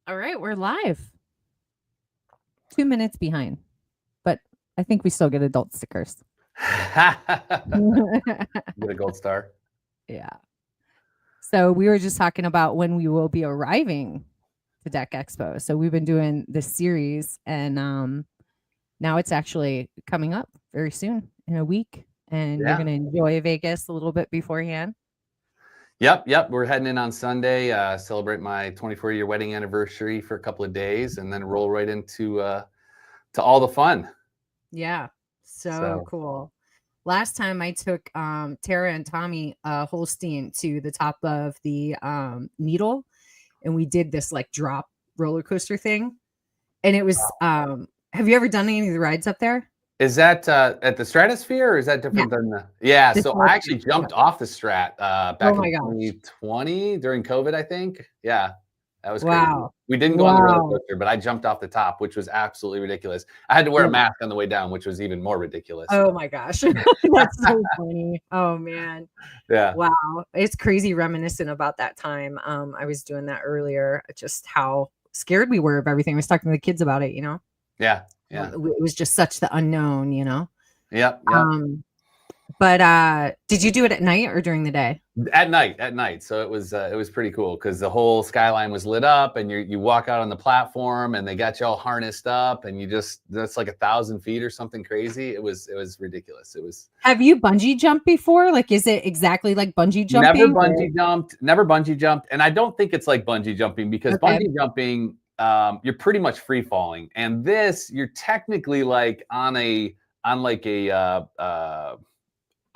All right, we're live. 2 minutes behind, but I think we still get adult stickers. Get a gold star. Yeah. So we were just talking about when we will be arriving to DeckExpo. So we've been doing this series, and now it's actually coming up very soon in a week, and you're Yeah. going to enjoy Vegas a little bit beforehand. Yep. We're heading in on Sunday, celebrate my 24-year wedding anniversary for a couple of days, and then roll right into to all the fun. Yeah, so cool. Last time I took Tara and Tommy Holstein to the top of the Needle, and we did this like drop roller coaster thing. And it was, have you ever done any of the rides up there? Is that at the Stratosphere, or is that different than the? Yeah, so I actually jumped off the Strat back in 2020 during COVID, I think. Yeah, that was crazy. We didn't go on the roller coaster, but I jumped off the top, which was absolutely ridiculous. I had to wear a mask on the way down, which was even more ridiculous. Oh my gosh, that's so funny. Oh man. Yeah. Wow, it's crazy reminiscent about that time. I was doing that earlier, just how scared we were of everything. I was talking to the kids about it, you know? Yeah. It was just such the unknown, you know? Yep. But did you do it at night or during the day? At night. So it was pretty cool because the whole skyline was lit up, and you walk out on the platform, and they got you all harnessed up, and that's like 1,000 feet or something crazy. It was ridiculous. Have you bungee jumped before? Like, is it exactly like bungee jumping? Never bungee jumped. And I don't think it's like bungee jumping because bungee jumping, you're pretty much free falling. And this, you're technically like on a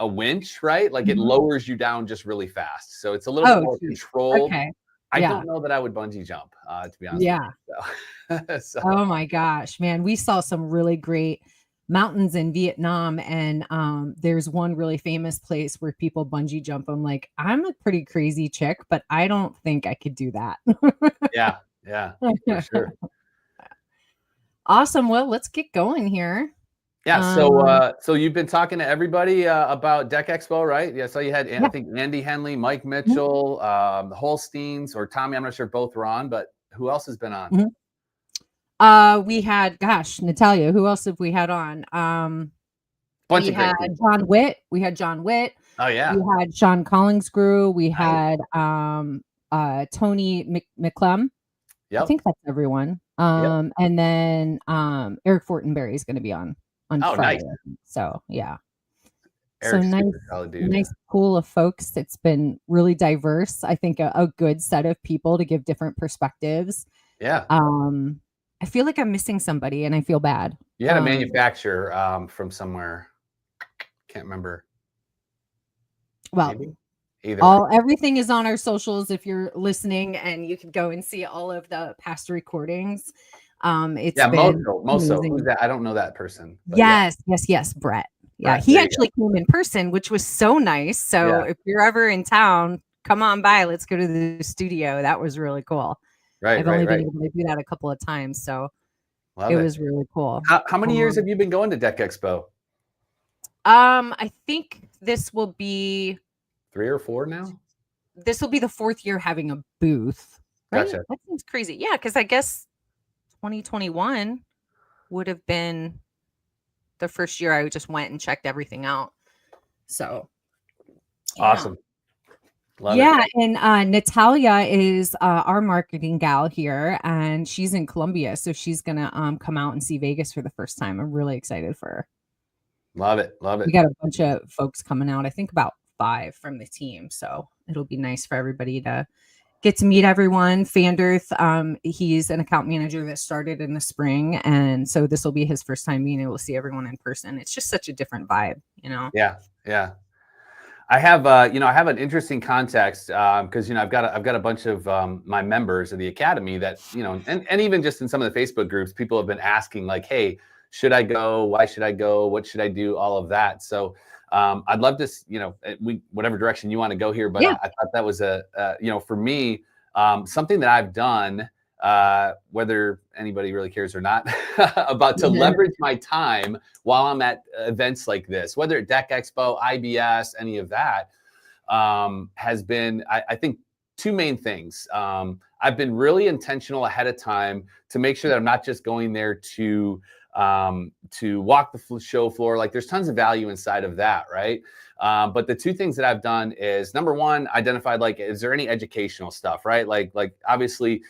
winch, right? Like it lowers you down just really fast. So it's a little bit more controlled. Okay. I don't know that I would bungee jump, to be honest. Yeah. So. Oh my gosh, man. We saw some really great mountains in Vietnam, and there's one really famous place where people bungee jump. I'm like, I'm a pretty crazy chick, but I don't think I could do that. Yeah, for sure. Awesome. Well, let's get going here. Yeah, so you've been talking to everybody about DeckExpo, right? Yeah, so you had, I think, Andy Henley, Mike Mitchell, the Holsteins, or Tommy. I'm not sure if both were on, but who else has been on? We had, Natalia. Who else have we had on? We had John Witt. Oh yeah. We had Sean Collingsgrew. We had Tony McClem. Yep. I think that's everyone. And then Eric Fortenberry is going to be on Friday. Nice. So yeah. Eric's nice pool of folks. It's been really diverse. I think a good set of people to give different perspectives. Yeah. I feel like I'm missing somebody, and I feel bad. You had a manufacturer from somewhere. Can't remember. Well, everything is on our socials if you're listening, and you can go and see all of the past recordings. Moso. Who's that? I don't know that person. Yes, Brett. Yeah, he actually came in person, which was so nice. So if you're ever in town, come on by. Let's go to the studio. That was really cool. I've only been able to do that a couple of times, so it was really cool. How many years have you been going to DeckExpo? I think this will be 3 or 4 now. This will be the 4th year having a booth. Right? Gotcha. That seems crazy. Yeah, because I guess 2021 would have been the first year I just went and checked everything out. So awesome. Love it. And Natalia is our marketing gal here, and she's in Colombia, so she's gonna come out and see Vegas for the first time. I'm really excited for her. Love it. We got a bunch of folks coming out. I think about 5 from the team, so it'll be nice for everybody to get to meet everyone. Fanderth, he's an account manager that started in the spring, and so this will be his first time being able to see everyone in person. It's just such a different vibe, you know. Yeah. I have an interesting context because I've got a bunch of my members of the academy that and even just in some of the Facebook groups, people have been asking like, hey, should I go? Why should I go? What should I do? All of that. So I'd love to whatever direction you want to go here, but I thought that was for me something that I've done, whether anybody really cares or not, about to leverage my time while I'm at events like this, whether at DeckExpo, IBS, any of that, has been, I think, 2 main things. I've been really intentional ahead of time to make sure that I'm not just going there to walk the show floor. Like there's tons of value inside of that, right? But the two things that I've done is, number one, identified, like, is there any educational stuff, right? Like obviously,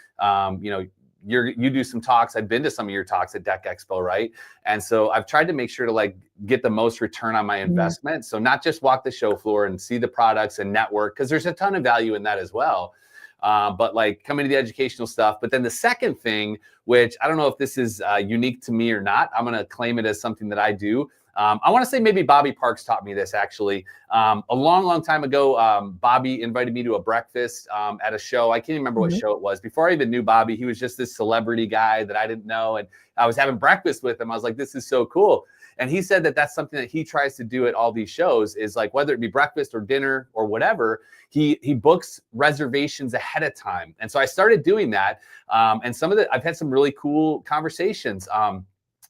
you do some talks. I've been to some of your talks at DeckExpo, right? And so I've tried to make sure to like get the most return on my investment. So not just walk the show floor and see the products and network, because there's a ton of value in that as well. But like coming to the educational stuff. But then the second thing, which I don't know if this is unique to me or not, I'm going to claim it as something that I do. I want to say maybe Bobby Parks taught me this actually. A long time ago, Bobby invited me to a breakfast at a show. I can't remember what show it was. Before I even knew Bobby, he was just this celebrity guy that I didn't know. And I was having breakfast with him. I was like, this is so cool. And he said that that's something that he tries to do at all these shows, is like, whether it be breakfast or dinner or whatever, he books reservations ahead of time. And so I started doing that. And I've had some really cool conversations.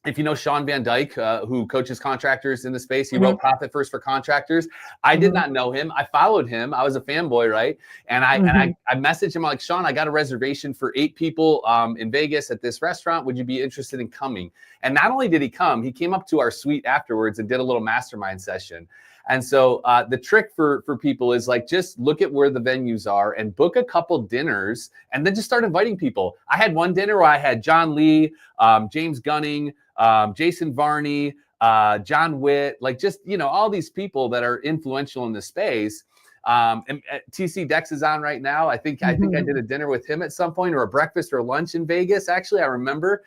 If you know Sean Van Dyke, who coaches contractors in the space, he wrote Profit First for Contractors. I did not know him. I followed him. I was a fanboy, right? And I messaged him like, Sean, I got a reservation for 8 people in Vegas at this restaurant. Would you be interested in coming? And not only did he come, he came up to our suite afterwards and did a little mastermind session. And so the trick for people is like, just look at where the venues are and book a couple dinners and then just start inviting people. I had one dinner where I had John Lee, James Gunning, Jason Varney, John Witt, like just, all these people that are influential in the space. And TC Dex is on right now. I think I did a dinner with him at some point, or a breakfast or lunch in Vegas. Actually, I remember.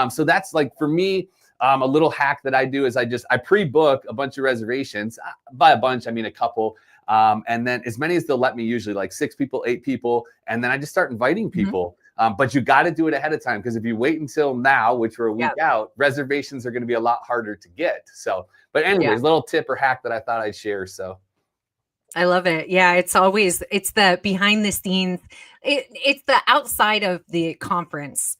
So that's like, for me, a little hack that I do is I pre-book a bunch of reservations. By a bunch, I mean a couple. And then as many as they'll let me, usually like 6 people, 8 people. And then I just start inviting people. But you got to do it ahead of time, because if you wait until now, which we're a week out, reservations are going to be a lot harder to get. So, but anyways, little tip or hack that I thought I'd share. So I love it. Yeah, it's the behind the scenes. It's the outside of the conference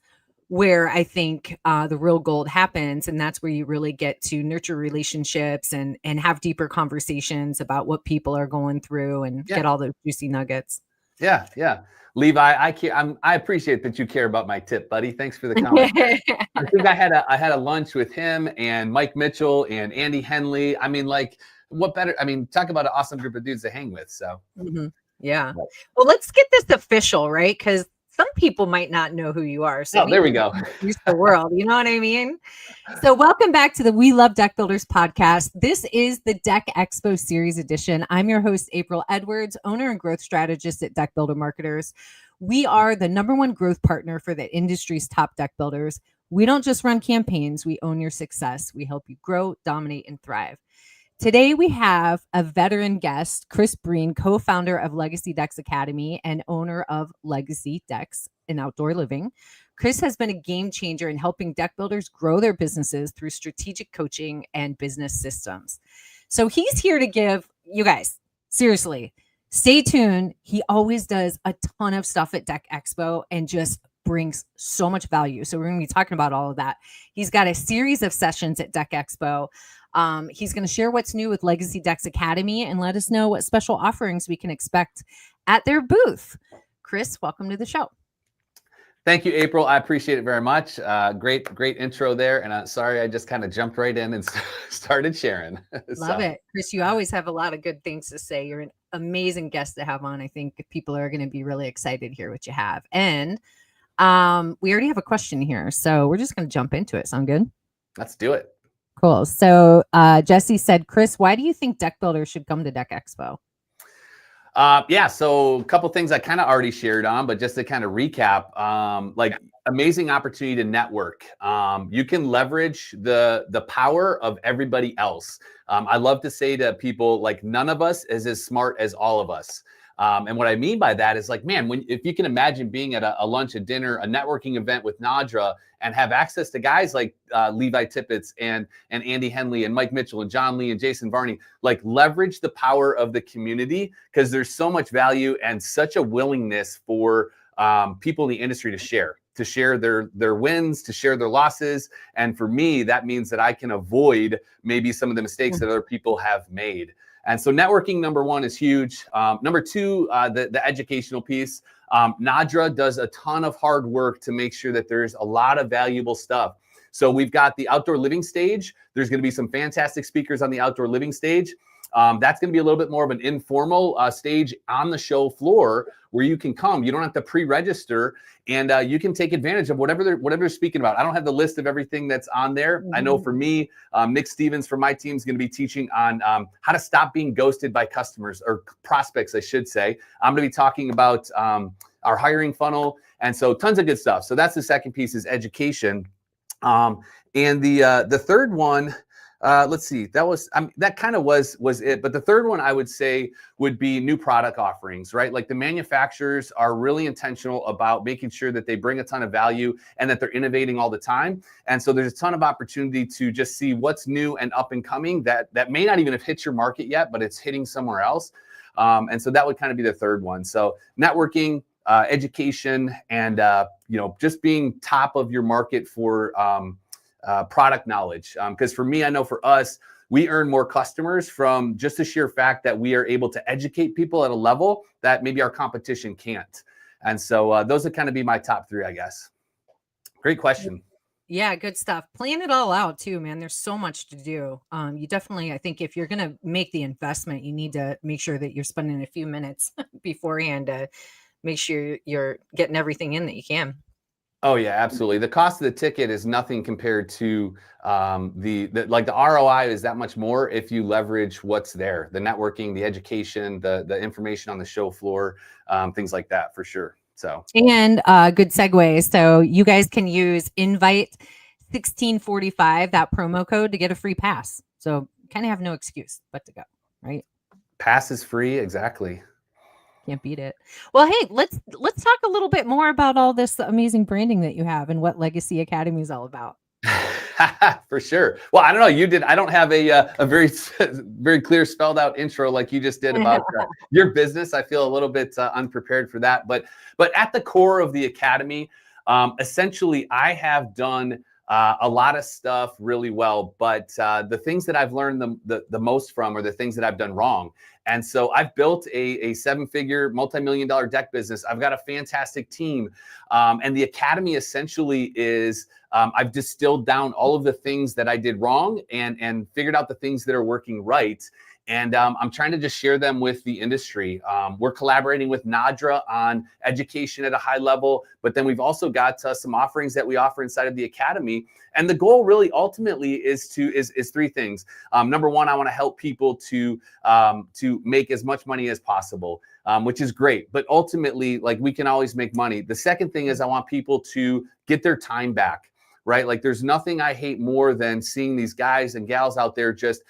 where I think the real gold happens. And that's where you really get to nurture relationships and have deeper conversations about what people are going through and get all those juicy nuggets. Yeah. Levi, I appreciate that you care about my tip, buddy. Thanks for the comment. I think I had a lunch with him and Mike Mitchell and Andy Henley. I mean, like, what better? I mean, talk about an awesome group of dudes to hang with. So yeah. Well, let's get this official, right? Because some people might not know who you are. So there we go. Use the world. You know what I mean? So welcome back to the We Love Deck Builders podcast. This is the DeckExpo Series edition. I'm your host, April Edwards, owner and growth strategist at Deck Builder Marketers. We are the #1 growth partner for the industry's top deck builders. We don't just run campaigns. We own your success. We help you grow, dominate, and thrive. Today, we have a veteran guest, Chris Breen, co-founder of Legacy Decks Academy and owner of Legacy Decks and Outdoor Living. Chris has been a game changer in helping deck builders grow their businesses through strategic coaching and business systems. So he's here to give you guys, seriously, stay tuned. He always does a ton of stuff at DeckExpo and just brings so much value. So we're going to be talking about all of that. He's got a series of sessions at DeckExpo. He's going to share what's new with Legacy Decks Academy and let us know what special offerings we can expect at their booth. Chris, welcome to the show. Thank you, April. I appreciate it very much. Great intro there. And sorry, I just kind of jumped right in and started sharing. Love it. Chris, you always have a lot of good things to say. You're an amazing guest to have on. I think people are going to be really excited to hear what you have. And we already have a question here, so we're just going to jump into it. Sound good? Let's do it. Cool. So Jesse said, Chris, why do you think deck builders should come to DeckExpo? So a couple things I kind of already shared on, but just to kind of recap, like amazing opportunity to network. You can leverage the power of everybody else. I love to say to people, like, none of us is as smart as all of us. And what I mean by that is, like, man, if you can imagine being at a lunch, a dinner, a networking event with Nadra and have access to guys like Levi Tippett and Andy Henley and Mike Mitchell and John Lee and Jason Varney, like, leverage the power of the community, because there's so much value and such a willingness for people in the industry to share their wins, to share their losses. And for me, that means that I can avoid maybe some of the mistakes that other people have made. And so networking, number one, is huge. Number two, the educational piece. Nadra does a ton of hard work to make sure that there's a lot of valuable stuff. So we've got the outdoor living stage. There's going to be some fantastic speakers on the outdoor living stage. That's going to be a little bit more of an informal stage on the show floor where you can come. You don't have to pre-register, and you can take advantage of whatever they're speaking about. I don't have the list of everything that's on there. Mm-hmm. I know for me, Nick Stevens from my team is going to be teaching on how to stop being ghosted by customers, or prospects, I should say. I'm going to be talking about our hiring funnel, and so tons of good stuff. So that's the second piece, is education. And the third one, let's see, that kind of was it. But the third one I would say would be new product offerings, right? Like the manufacturers are really intentional about making sure that they bring a ton of value and that they're innovating all the time. And so there's a ton of opportunity to just see what's new and up and coming that may not even have hit your market yet, but it's hitting somewhere else. And so that would kind of be the third one. So networking, education, and just being top of your market for product knowledge. Because for me, I know for us, we earn more customers from just the sheer fact that we are able to educate people at a level that maybe our competition can't. And so those would kind of be my top three, I guess. Great question. Yeah, good stuff. Plan it all out too, man. There's so much to do. You definitely, I think if you're going to make the investment, you need to make sure that you're spending a few minutes beforehand to make sure you're getting everything in that you can. Oh yeah, absolutely. The cost of the ticket is nothing compared to the ROI is that much more if you leverage what's there, the networking, the education, the information on the show floor, things like that, for sure. So, and good segue. So you guys can use invite 1645, that promo code, to get a free pass. So kind of have no excuse but to go, right? Pass is free. Exactly. Can't beat it. Well, hey, let's talk a little bit more about all this amazing branding that you have and what Legacy Academy is all about. For sure. Well, I don't know. You did. I don't have a very clear spelled out intro like you just did about your business. I feel a little bit unprepared for that. But at the core of the Academy, essentially, I have done a lot of stuff really well. But the things that I've learned the most from are the things that I've done wrong. And so I've built a seven-figure, multi-million-dollar deck business. I've got a fantastic team. And the Academy essentially is, I've distilled down all of the things that I did wrong and figured out the things that are working right. And I'm trying to just share them with the industry. We're collaborating with Nadra on education at a high level, but then we've also got some offerings that we offer inside of the Academy. And the goal really ultimately is three things. Number one, I want to help people to make as much money as possible, which is great. But ultimately, like, we can always make money. The second thing is I want people to get their time back. Right? Like, there's nothing I hate more than seeing these guys and gals out there just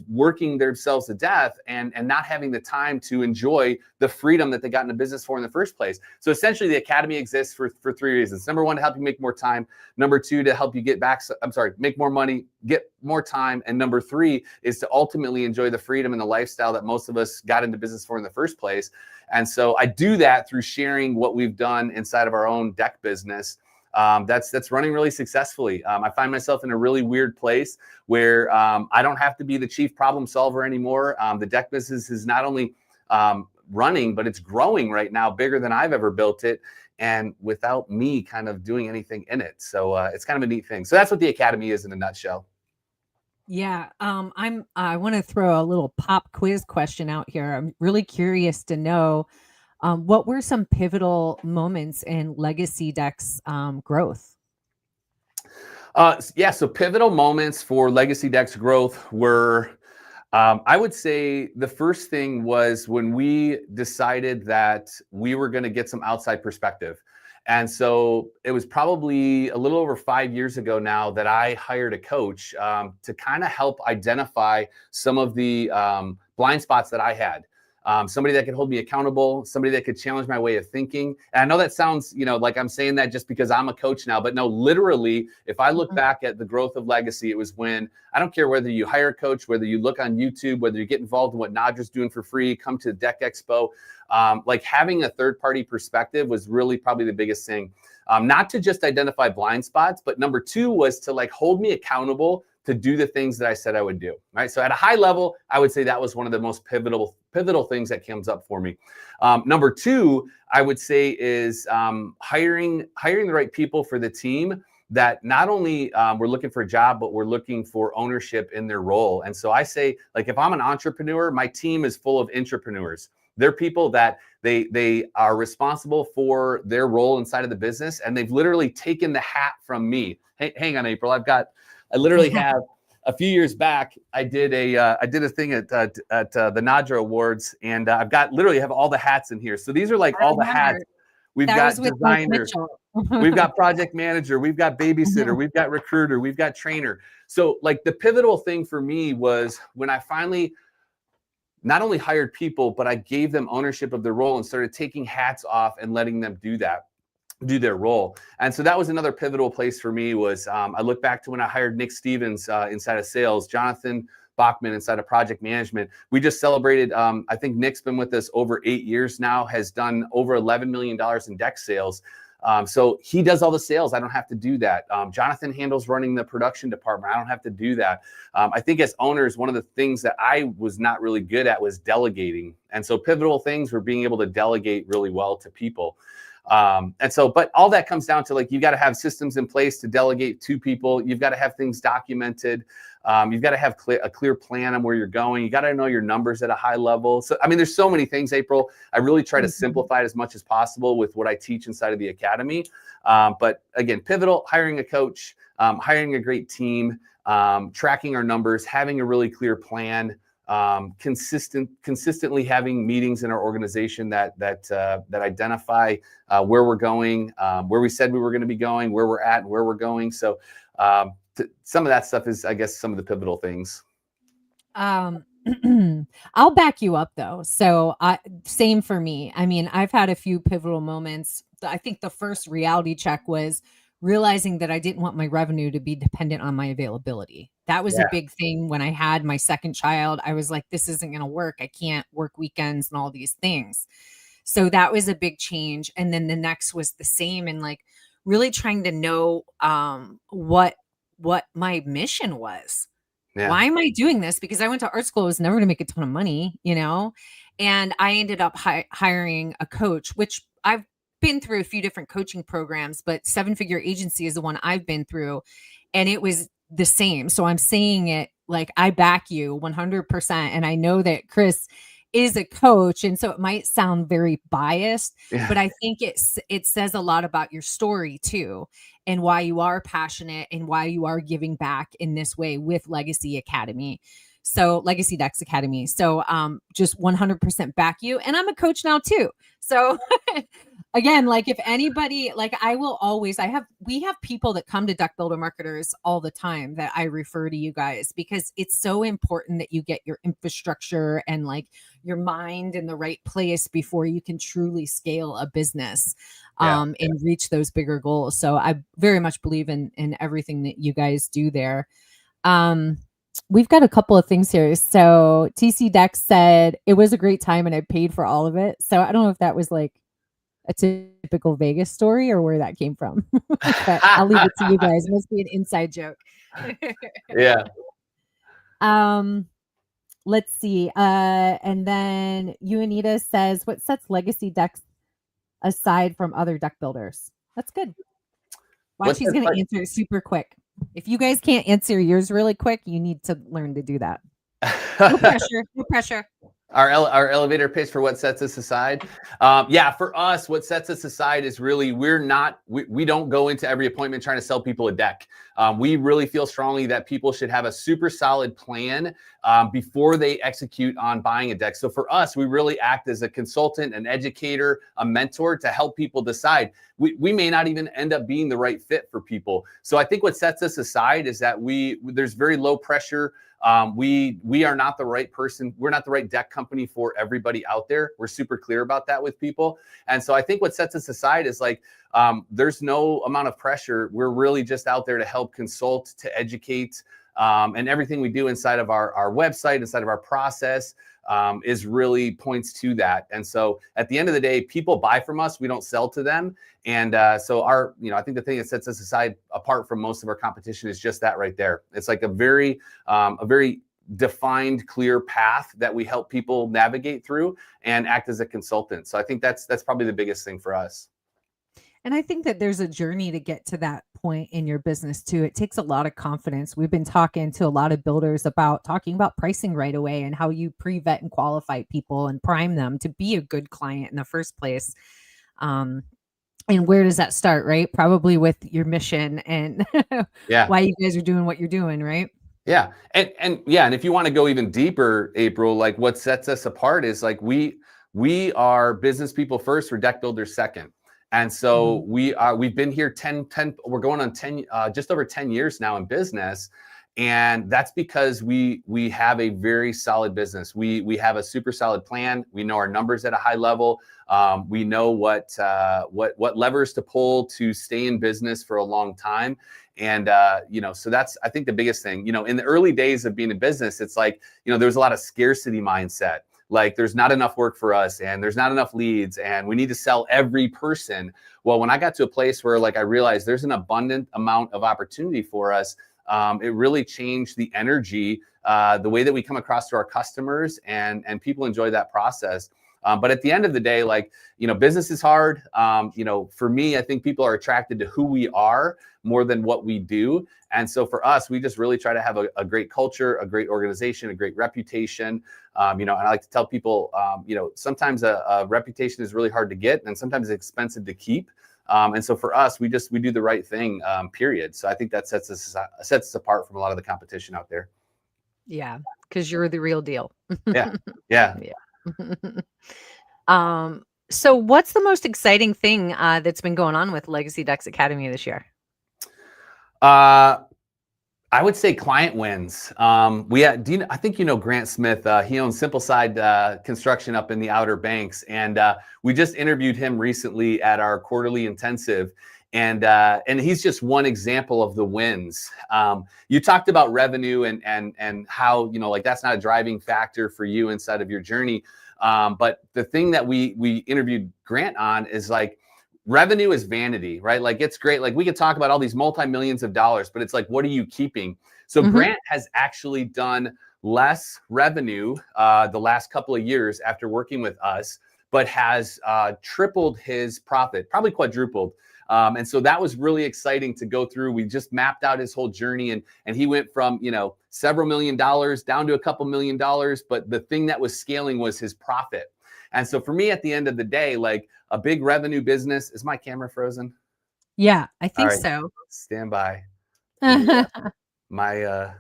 working themselves to death and not having the time to enjoy the freedom that they got into business for in the first place. So essentially, the Academy exists for three reasons. Number one, to help you make more time. Number two, to help you make more money, get more time. And number three is to ultimately enjoy the freedom and the lifestyle that most of us got into business for in the first place. And so I do that through sharing what we've done inside of our own deck business. That's running really successfully. I find myself in a really weird place where I don't have to be the chief problem solver anymore. The deck business is not only running, but it's growing right now, bigger than I've ever built it, and without me kind of doing anything in it. So it's kind of a neat thing. So that's what the Academy is in a nutshell. Yeah, I want to throw a little pop quiz question out here. I'm really curious to know, what were some pivotal moments in Legacy Deck's growth? So pivotal moments for Legacy Deck's growth were, I would say the first thing was when we decided that we were going to get some outside perspective. And so it was probably a little over 5 years ago now that I hired a coach to kind of help identify some of the blind spots that I had. Somebody that could hold me accountable, somebody that could challenge my way of thinking. And I know that sounds, like I'm saying that just because I'm a coach now, but no, literally, if I look back at the growth of Legacy, it was when, I don't care whether you hire a coach, whether you look on YouTube, whether you get involved in what Nadra's doing for free, come to DeckExpo, like having a third-party perspective was really probably the biggest thing. Not to just identify blind spots, but number two was to hold me accountable to do the things that I said I would do, right? So at a high level, I would say that was one of the most pivotal pivotal things that comes up for me. Number two, I would say is hiring the right people for the team that not only we're looking for a job, but we're looking for ownership in their role. And so I say, like, if I'm an entrepreneur, my team is full of intrapreneurs. They're people that they are responsible for their role inside of the business, and they've literally taken the hat from me. Hey, hang on, April. I literally have a few years back. I did a thing at the Nadra Awards, and I've got literally have all the hats in here. So these are like all the hats. We've got designer, we've got project manager, we've got babysitter, we've got recruiter, we've got trainer. So like the pivotal thing for me was when I finally not only hired people, but I gave them ownership of their role and started taking hats off and letting them do their role. And so that was another pivotal place for me was I look back to when I hired Nick Stevens inside of sales, Jonathan Bachman inside of project management. We just celebrated, I think Nick's been with us over 8 years now, has done over $11 million in Deck sales. So he does all the sales. I don't have to do that. Jonathan handles running the production department. I don't have to do that. I think as owners, one of the things that I was not really good at was delegating. And so pivotal things were being able to delegate really well to people. But all that comes down to, like, you got to have systems in place to delegate to people. You've got to have things documented. You've got to have a clear plan on where you're going. You got to know your numbers at a high level. So, I mean, there's so many things, April. I really try to simplify it as much as possible with what I teach inside of the academy. But again, pivotal, hiring a coach, hiring a great team, tracking our numbers, having a really clear plan, consistently having meetings in our organization that identify where we're going, where we said we were going to be going, where we're at, and where we're going. So some of that stuff is, I guess, some of the pivotal things. I'll back you up though. So same for me. I mean, I've had a few pivotal moments. I think the first reality check was realizing that I didn't want my revenue to be dependent on my availability. That was a big thing when I had my second child. I was like, this isn't going to work. I can't work weekends and all these things. So that was a big change. And then the next was the same, and like really trying to know what my mission was. Yeah. Why am I doing this? Because I went to art school. I was never going to make a ton of money, and I ended up hiring a coach, which I've been through a few different coaching programs, but 7-figure agency is the one I've been through, and it was the same. So I'm saying it like I back you 100%. And I know that Chris is a coach, and so it might sound very biased, but I think it says a lot about your story too, and why you are passionate and why you are giving back in this way with Legacy Academy. So Legacy Decks Academy. So just 100% back you. And I'm a coach now too. So again, like if anybody, like we have people that come to Deck Builder Marketers all the time that I refer to you guys, because it's so important that you get your infrastructure and like your mind in the right place before you can truly scale a business and reach those bigger goals. So I very much believe in everything that you guys do there. We've got a couple of things here. So TC Dex said it was a great time and I paid for all of it. So I don't know if that was like a typical Vegas story or where that came from, but I'll leave it to you guys. It must be an inside joke. Yeah. Let's see. And then Anita says, what sets Legacy Decks aside from other deck builders? That's good. Watch, he's going to answer it super quick. If you guys can't answer yours really quick, you need to learn to do that. No pressure. No pressure. Our elevator pitch for what sets us aside. For us, what sets us aside is really we don't go into every appointment trying to sell people a deck. We really feel strongly that people should have a super solid plan before they execute on buying a deck. So for us, we really act as a consultant, an educator, a mentor to help people decide. We may not even end up being the right fit for people. So I think what sets us aside is that there's very low pressure. We are not the right person. We're not the right deck company for everybody out there. We're super clear about that with people. And so I think what sets us aside is like, there's no amount of pressure. We're really just out there to help consult, to educate, and everything we do inside of our website, inside of our process, is really points to that. And so at the end of the day, people buy from us. We don't sell to them. And so I think the thing that sets us aside apart from most of our competition is just that right there. It's like a very defined, clear path that we help people navigate through and act as a consultant. So I think that's probably the biggest thing for us. And I think that there's a journey to get to that point in your business too. It takes a lot of confidence. We've been talking to a lot of builders about talking about pricing right away and how you pre-vet and qualify people and prime them to be a good client in the first place. And where does that start, right? Probably with your mission and Yeah. why you guys are doing what you're doing, right? Yeah. And if you want to go even deeper, April, like what sets us apart is like we are business people first, we're deck builders second. And so we've been here 10, we're going on 10, just over 10 years now in business. And that's because we have a very solid business. We have a super solid plan. We know our numbers at a high level. We know what levers to pull to stay in business for a long time. And, so that's, I think, the biggest thing. In the early days of being in business, it's like, there's a lot of scarcity mindset. Like there's not enough work for us and there's not enough leads and we need to sell every person. Well, when I got to a place where like I realized there's an abundant amount of opportunity for us, it really changed the energy, the way that we come across to our customers, and people enjoy that process. But at the end of the day, like, business is hard. For me, I think people are attracted to who we are more than what we do. And so for us, we just really try to have a great culture, a great organization, a great reputation. And I like to tell people, sometimes a reputation is really hard to get and sometimes it's expensive to keep. And so for us, we do the right thing, period. So I think that sets us apart from a lot of the competition out there. Yeah, because you're the real deal. Yeah. Yeah. So what's the most exciting thing that's been going on with Legacy Decks Academy this year? I would say client wins. I think Grant Smith. He owns Simple Side Construction up in the Outer Banks, and we just interviewed him recently at our quarterly intensive. And he's just one example of the wins. You talked about revenue and how like that's not a driving factor for you inside of your journey. But the thing that we interviewed Grant on is like, revenue is vanity, right? Like it's great. Like we could talk about all these multi-millions of dollars, but it's like, what are you keeping? So Grant has actually done less revenue the last couple of years after working with us, but has tripled his profit, probably quadrupled. And so that was really exciting to go through. We just mapped out his whole journey, and he went from, several $million down to a couple $1 million. But the thing that was scaling was his profit. And so for me, at the end of the day, like a big revenue business, is my camera frozen? Yeah, I think so. Stand by. My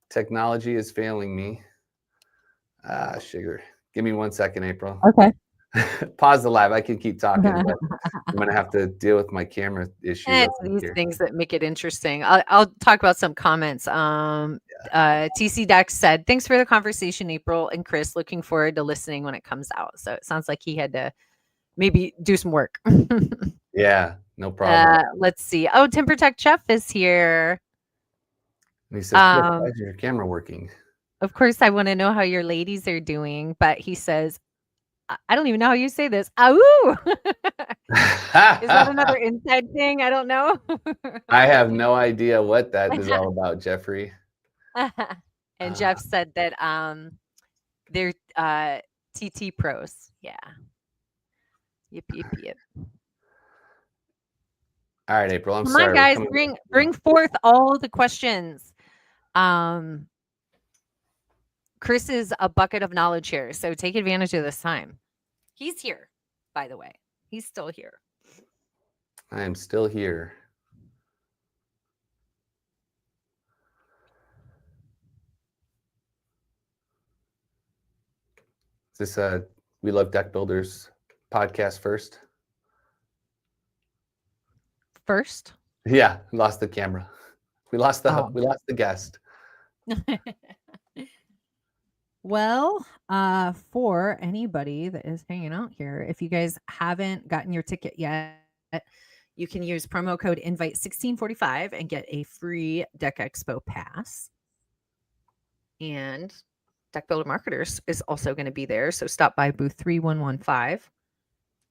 technology is failing me. Sugar. Give me 1 second, April. Okay. Pause the live. I can keep talking, but I'm going to have to deal with my camera issue. It's these things that make it interesting. I'll talk about some comments. TC Dex said, thanks for the conversation, April and Chris. Looking forward to listening when it comes out. So it sounds like he had to maybe do some work. Yeah, no problem. Let's see. Oh, Timber Tech Chef is here. And he says, why is your camera working? Of course, I want to know how your ladies are doing, but he says, I don't even know how you say this. Is that another inside thing? I don't know. I have no idea what that is all about, Jeffrey. And Jeff said that they're TT pros. Yeah. Yep. All right, April. I'm Come sorry. on, guys, bring forth all the questions. Chris is a bucket of knowledge here, so take advantage of this time. He's here, by the way. He's still here. I am still here. Is this We Love Deck Builders podcast first? First? Yeah, lost the camera. We lost the guest. Well, for anybody that is hanging out here, if you guys haven't gotten your ticket yet, you can use promo code INVITE1645 and get a free DeckExpo pass. And Deck Builder Marketers is also going to be there. So stop by booth 3115.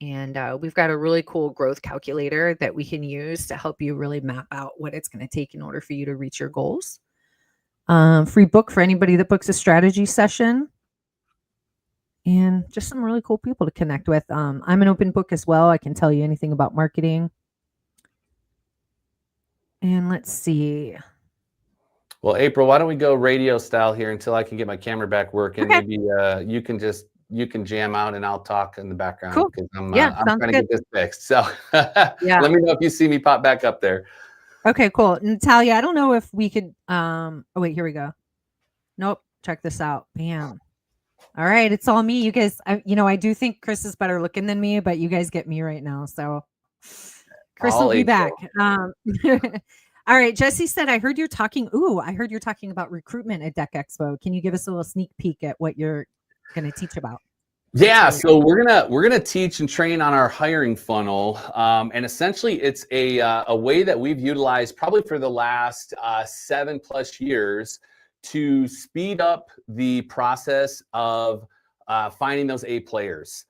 And we've got a really cool growth calculator that we can use to help you really map out what it's going to take in order for you to reach your goals. Free book for anybody that books a strategy session. And just some really cool people to connect with. I'm an open book as well. I can tell you anything about marketing. And let's see. Well, April, why don't we go radio style here until I can get my camera back working? Okay. Maybe you can jam out and I'll talk in the background Cool. because I'm Sounds trying to good. get this fixed. So Yeah. let me know if you see me pop back up there. Okay, cool. Natalia, I don't know if we could oh wait, here we go. Nope. Check this out. Bam. All right, it's all me. You guys, I do think Chris is better looking than me, but you guys get me right now. So Chris will All be April. back. All right, Jesse said, I heard you're talking about recruitment at DeckExpo. Can you give us a little sneak peek at what you're going to teach about? Yeah, so we're gonna teach and train on our hiring funnel, and essentially it's a way that we've utilized probably for the last 7+ years to speed up the process of finding those A players.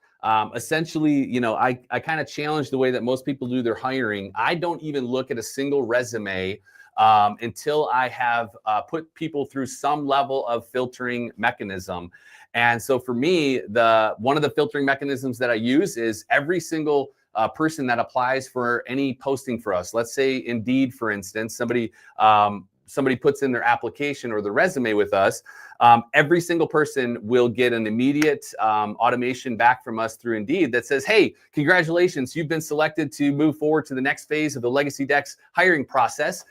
Essentially, I kind of challenge the way that most people do their hiring. I don't even look at a single resume until I have put people through some level of filtering mechanism. And so for me, one of the filtering mechanisms that I use is every single person that applies for any posting for us. Let's say Indeed, for instance, somebody puts in their application or their resume with us. Every single person will get an immediate automation back from us through Indeed that says, hey, congratulations, you've been selected to move forward to the next phase of the Legacy Decks hiring process.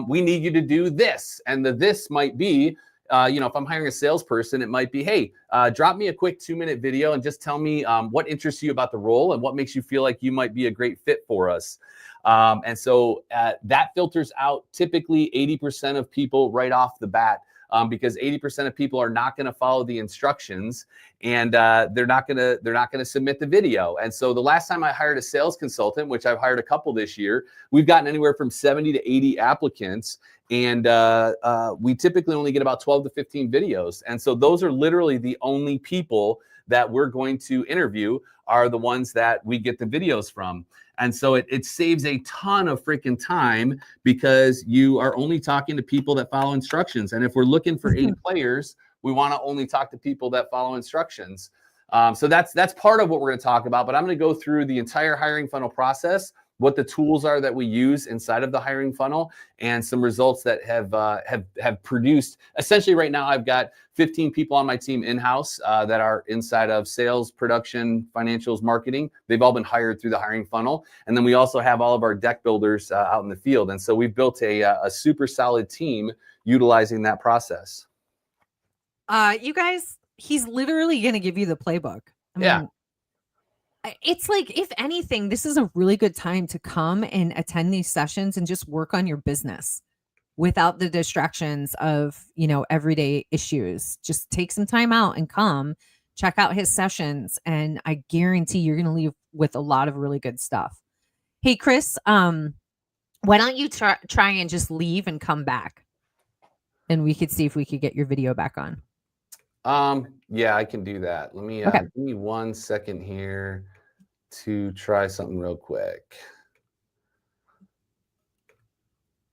We need you to do this. And this might be, if I'm hiring a salesperson, it might be, hey, drop me a quick 2-minute video and just tell me what interests you about the role and what makes you feel like you might be a great fit for us. And so that filters out typically 80% of people right off the bat, because 80% of people are not going to follow the instructions, and they're not going to submit the video. And so the last time I hired a sales consultant, which I've hired a couple this year, we've gotten anywhere from 70 to 80 applicants. And we typically only get about 12 to 15 videos. And so those are literally the only people that we're going to interview are the ones that we get the videos from. And so it saves a ton of freaking time because you are only talking to people that follow instructions. And if we're looking for 8 players, we want to only talk to people that follow instructions. So that's part of what we're going to talk about. But I'm going to go through the entire hiring funnel process, what the tools are that we use inside of the hiring funnel, and some results that have produced. Essentially, right now, I've got 15 people on my team in-house that are inside of sales, production, financials, marketing. They've all been hired through the hiring funnel. And then we also have all of our deck builders out in the field. And so we've built a super solid team utilizing that process. You guys, he's literally going to give you the playbook. I mean, it's like, if anything, this is a really good time to come and attend these sessions and just work on your business without the distractions of, everyday issues. Just take some time out and come check out his sessions. And I guarantee you're going to leave with a lot of really good stuff. Hey, Chris, why don't you try and just leave and come back? And we could see if we could get your video back on. Yeah, I can do that. Let me Okay. give me 1 second here to try something real quick.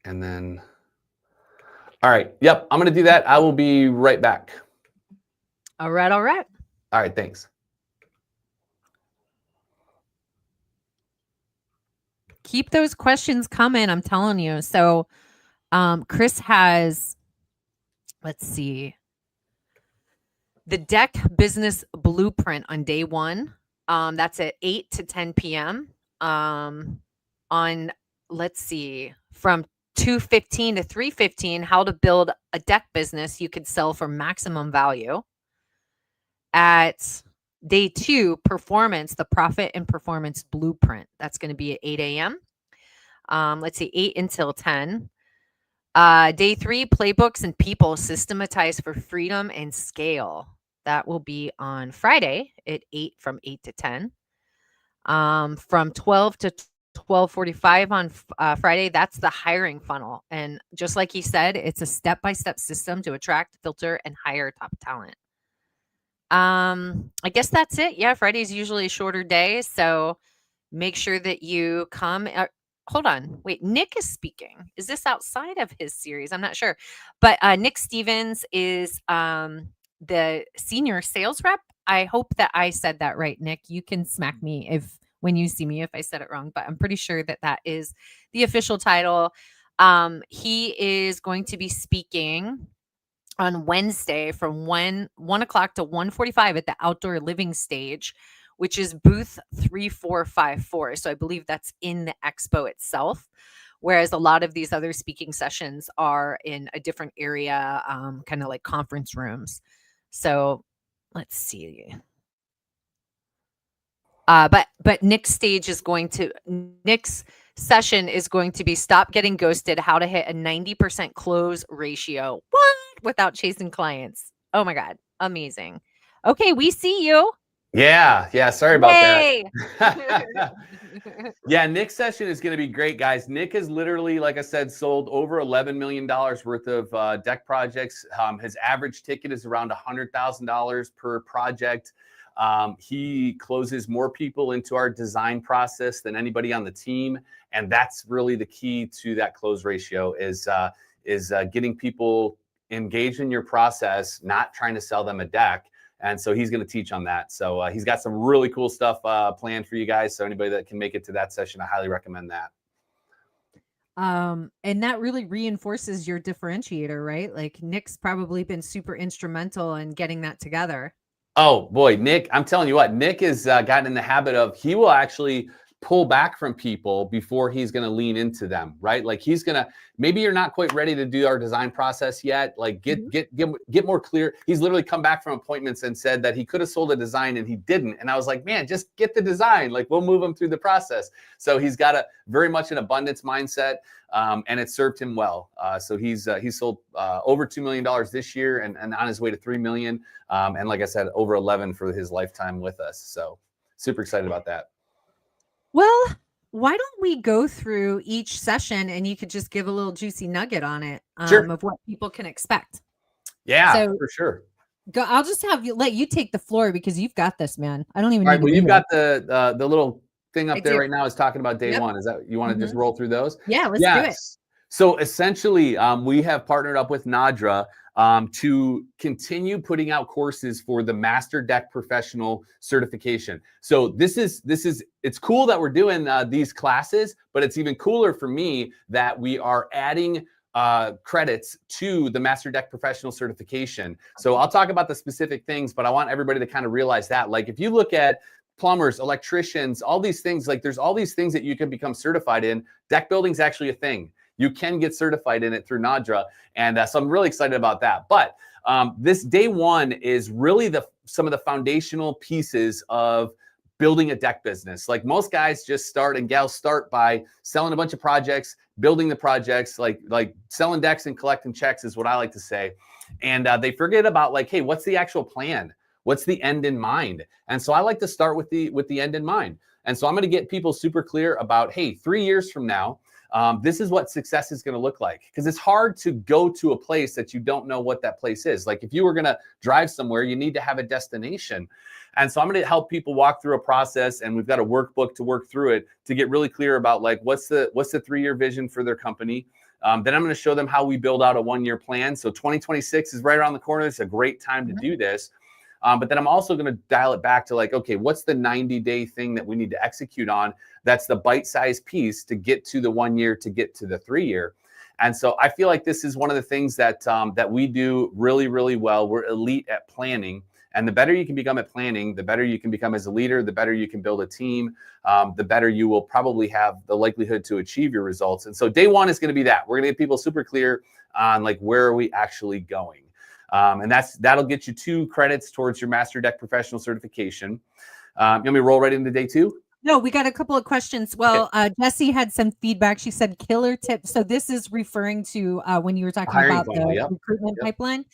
And then, all right. Yep, I'm going to do that. I will be right back. All right. All right, thanks. Keep those questions coming, I'm telling you. So Chris has, let's see, the Deck Business Blueprint on day 1. That's at 8 to 10 p.m. On, let's see, from 2:15 to 3:15, how to build a deck business you could sell for maximum value. At day 2, performance, the profit and performance blueprint. That's going to be at 8 a.m. Let's see, 8 until 10. Day 3, playbooks and people systematized for freedom and scale. That will be on Friday at 8 from 8 to 10. From 12 to 12:45 on Friday, that's the hiring funnel. And just like he said, it's a step-by-step system to attract, filter, and hire top talent. I guess that's it. Yeah, Friday's usually a shorter day, so make sure that you come. hold on. Wait, Nick is speaking. Is this outside of his series? I'm not sure. But Nick Stevens is the senior sales rep. I hope that I said that right, Nick. You can smack me if when you see me if I said it wrong, but I'm pretty sure that that is the official title. He is going to be speaking on Wednesday from 1 o'clock to 1:45 at the outdoor living stage, which is booth 3454. So I believe that's in the expo itself. Whereas a lot of these other speaking sessions are in a different area, kind of like conference rooms. So let's see. But Nick's session is going to be stop getting ghosted, how to hit a 90% close ratio. What? Without chasing clients. Oh my God. Amazing. Okay, we see you. Yeah. Sorry about Yay. that. Yeah, Nick's session is going to be great, guys. Nick has literally, like I said, sold over $11 million worth of deck projects. His average ticket is around $100,000 per project. He closes more people into our design process than anybody on the team. And that's really the key to that close ratio is getting people engaged in your process, not trying to sell them a deck. And so he's going to teach on that. So he's got some really cool stuff planned for you guys. So anybody that can make it to that session, I highly recommend that. And that really reinforces your differentiator, right? Like Nick's probably been super instrumental in getting that together. Oh boy, Nick, I'm telling you what, Nick has gotten in the habit of, he will actually pull back from people before he's going to lean into them, right? Like he's going to, maybe you're not quite ready to do our design process yet. Like get more clear. He's literally come back from appointments and said that he could have sold a design and he didn't. And I was like, man, just get the design. Like we'll move him through the process. So he's got a very much an abundance mindset, and it served him well. So he's sold over $2 million this year and on his way to 3 million. And like I said, over 11 for his lifetime with us. So super excited about that. Well, why don't we go through each session and you could just give a little juicy nugget on it of what people can expect. Yeah, so, for sure. I'll just let you take the floor because you've got this, man. I don't even. All right. Well, you've got the little thing up there right now is talking about day one. Is that you want to just roll through those? Yeah, let's do it. So essentially, we have partnered up with Nadra to continue putting out courses for the Master Deck Professional certification. So this is it's cool that we're doing these classes, but it's even cooler for me that we are adding credits to the Master Deck Professional certification. So I'll talk about the specific things, but I want everybody to kind of realize that, like, if you look at plumbers, electricians, all these things, like there's all these things that you can become certified in. Deck building is actually a thing. You can get certified in it through Nadra. And so I'm really excited about that. But this day one is really some of the foundational pieces of building a deck business. Like most guys just start and gals start by selling a bunch of projects, building the projects, like selling decks and collecting checks is what I like to say. And they forget about like, hey, what's the actual plan? What's the end in mind? And so I like to start with the end in mind. And so I'm going to get people super clear about, hey, 3 years from now, this is what success is going to look like. Because it's hard to go to a place that you don't know what that place is. Like if you were going to drive somewhere, you need to have a destination. And so I'm going to help people walk through a process, and we've got a workbook to work through it to get really clear about like what's the 3-year vision for their company. Then I'm going to show them how we build out a 1-year plan. So 2026 is right around the corner. It's a great time to do this. But then I'm also going to dial it back to like, okay, what's the 90-day thing that we need to execute on? That's the bite-sized piece to get to the 1 year, to get to the 3-year. And so I feel like this is one of the things that that we do really, really well. We're elite at planning. And the better you can become at planning, the better you can become as a leader, the better you can build a team, the better you will probably have the likelihood to achieve your results. And so day one is going to be that. We're going to get people super clear on like, where are we actually going? And that'll get you 2 credits towards your Master Deck Professional certification. You want me to roll right into day 2? No, we got a couple of questions. Well, okay. Jessie had some feedback. She said killer tip. So this is referring to when you were talking about the recruitment pipeline.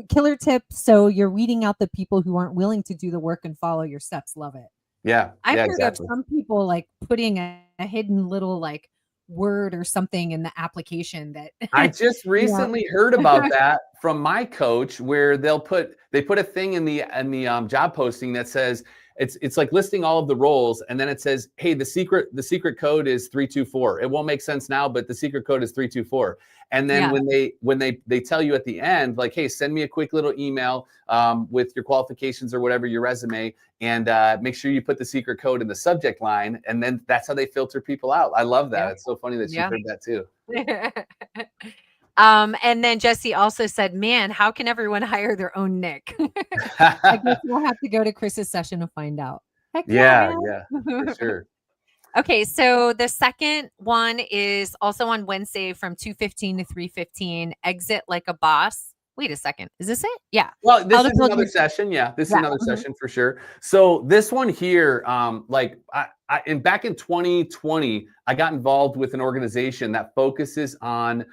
Killer tip. So you're weeding out the people who aren't willing to do the work and follow your steps. Love it. Yeah. I've heard of some people like putting a hidden little like word or something in the application that I just recently heard about that from my coach, where they put a thing in the job posting that says, it's like listing all of the roles, and then it says, hey, the secret code is 324. It won't make sense now, but the secret code is 324. And then when they tell you at the end, like, hey, send me a quick little email with your qualifications or whatever, your resume, and make sure you put the secret code in the subject line. And then that's how they filter people out. I love that. It's so funny that you heard that too. And then Jesse also said, man, how can everyone hire their own Nick? I guess we'll have to go to Chris's session to find out. Heck yeah, for sure. Okay, so the second one is also on Wednesday from 2:15 to 3:15. Exit like a boss. Wait a second. Is this it? Yeah. Well, this is another session. Yeah, this is another session for sure. So this one here, like back in 2020, I got involved with an organization that focuses on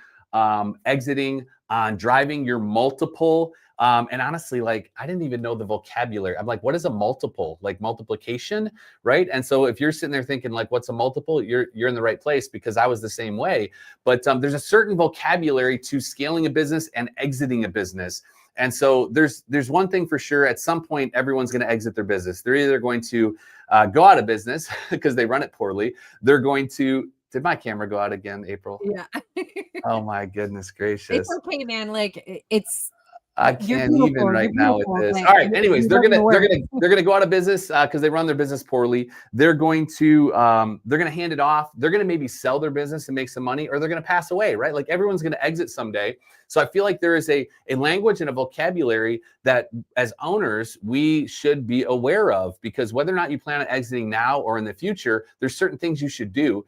exiting, on driving your multiple. And honestly, like, I didn't even know the vocabulary. I'm like, what is a multiple? Like multiplication, right? And so if you're sitting there thinking like, what's a multiple? You're in the right place, because I was the same way. But there's a certain vocabulary to scaling a business and exiting a business. And so there's one thing for sure. At some point, everyone's going to exit their business. They're either going to go out of business because they run it poorly. They're going to. Did my camera go out again, April? Yeah. Oh my goodness gracious. It's okay, man. Like, it's. I can't even right now with this. All right. Anyways, they're gonna go out of business because they run their business poorly. They're going to hand it off. They're gonna maybe sell their business and make some money, or they're gonna pass away, right? Like, everyone's gonna exit someday. So I feel like there is a language and a vocabulary that as owners we should be aware of, because whether or not you plan on exiting now or in the future, there's certain things you should do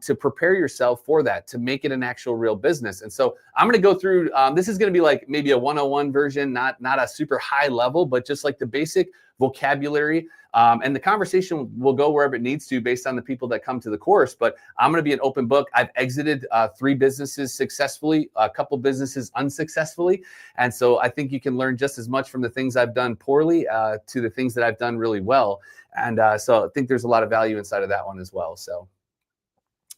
to prepare yourself for that, to make it an actual real business. And so I'm going to go through, this is going to be like maybe a 101 version, not a super high level, but just like the basic vocabulary. And the conversation will go wherever it needs to based on the people that come to the course. But I'm going to be an open book. I've exited 3 businesses successfully, a couple businesses unsuccessfully. And so I think you can learn just as much from the things I've done poorly to the things that I've done really well. And so I think there's a lot of value inside of that one as well. So.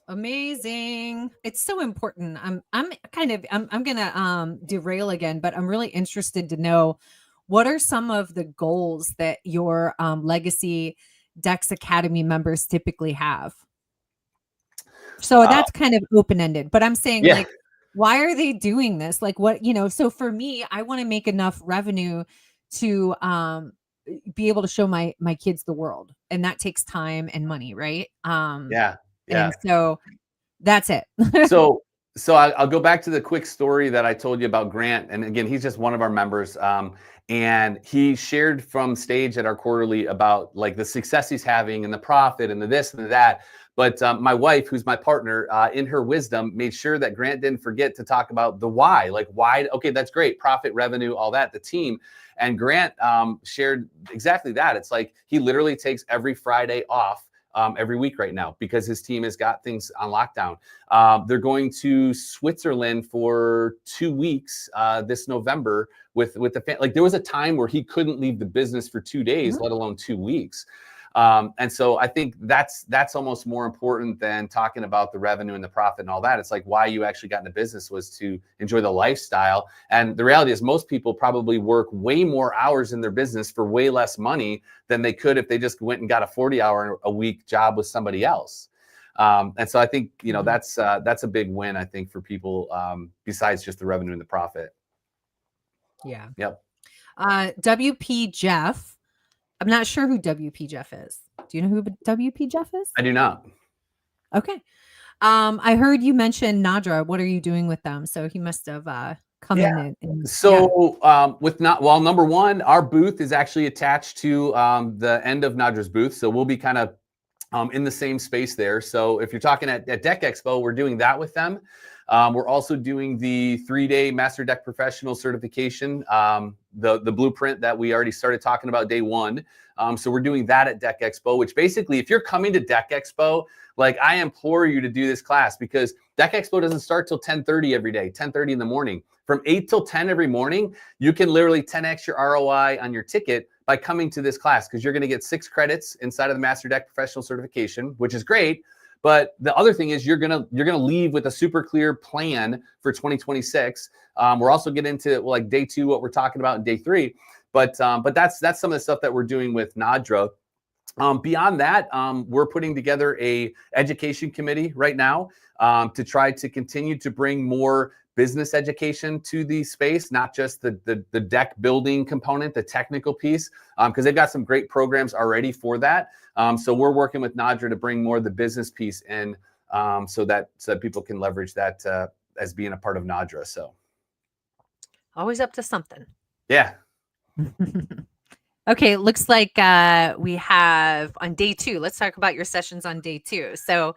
Amazing. It's so important. I'm gonna derail again, but I'm really interested to know, what are some of the goals that your legacy Dex Academy members typically have? So that's kind of open-ended, but I'm saying, like, why are they doing this? Like, what, so for me, I want to make enough revenue to be able to show my kids the world, and that takes time and money, right? Yeah. And so that's it. So I'll go back to the quick story that I told you about Grant. And again, he's just one of our members. And he shared from stage at our quarterly about like the success he's having and the profit and the this and the that. But my wife, who's my partner, in her wisdom, made sure that Grant didn't forget to talk about the why. Like, why? Okay, that's great. Profit, revenue, all that, the team. And Grant shared exactly that. It's like he literally takes every Friday off every week right now, because his team has got things on lockdown. They're going to Switzerland for 2 weeks this November with the family. Like, there was a time where he couldn't leave the business for 2 days, let alone 2 weeks. And so I think that's almost more important than talking about the revenue and the profit and all that. It's like, why you actually got into business was to enjoy the lifestyle. And the reality is most people probably work way more hours in their business for way less money than they could if they just went and got a 40-hour-a-week job with somebody else. And so I think, that's a big win, I think, for people besides just the revenue and the profit. Yeah. Yep. WP Jeff. I'm not sure who WP Jeff is. Do you know who WP Jeff is? I do not. Okay. I heard you mention Nadra. What are you doing with them? So he must have come in. Number one, our booth is actually attached to the end of Nadra's booth. So we'll be kind of in the same space there. So if you're talking at DeckExpo, we're doing that with them. We're also doing the 3-day Master Deck Professional certification, the blueprint that we already started talking about day 1. So we're doing that at DeckExpo, which basically, if you're coming to DeckExpo, like, I implore you to do this class, because DeckExpo doesn't start till 10:30 every day, 10:30 in the morning. From 8 till 10 every morning, you can literally 10x your ROI on your ticket by coming to this class, because you're going to get 6 credits inside of the Master Deck Professional certification, which is great. But the other thing is you're gonna leave with a super clear plan for 2026. We're also getting into like day 2, what we're talking about in day 3. But that's some of the stuff that we're doing with Nadra. Beyond that, we're putting together a education committee right now to try to continue to bring more business education to the space, not just the deck building component, the technical piece, because they've got some great programs already for that. So we're working with Nadra to bring more of the business piece in, so that people can leverage that as being a part of Nadra. So always up to something. Yeah. Okay, it looks like we have on day 2. Let's talk about your sessions on day 2. So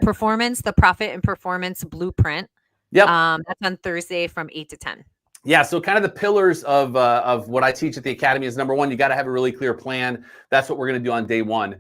performance, the profit and performance blueprint. Yep. That's on Thursday from 8 to 10. Yeah, so kind of the pillars of what I teach at the Academy is, number one, you got to have a really clear plan. That's what we're going to do on day 1.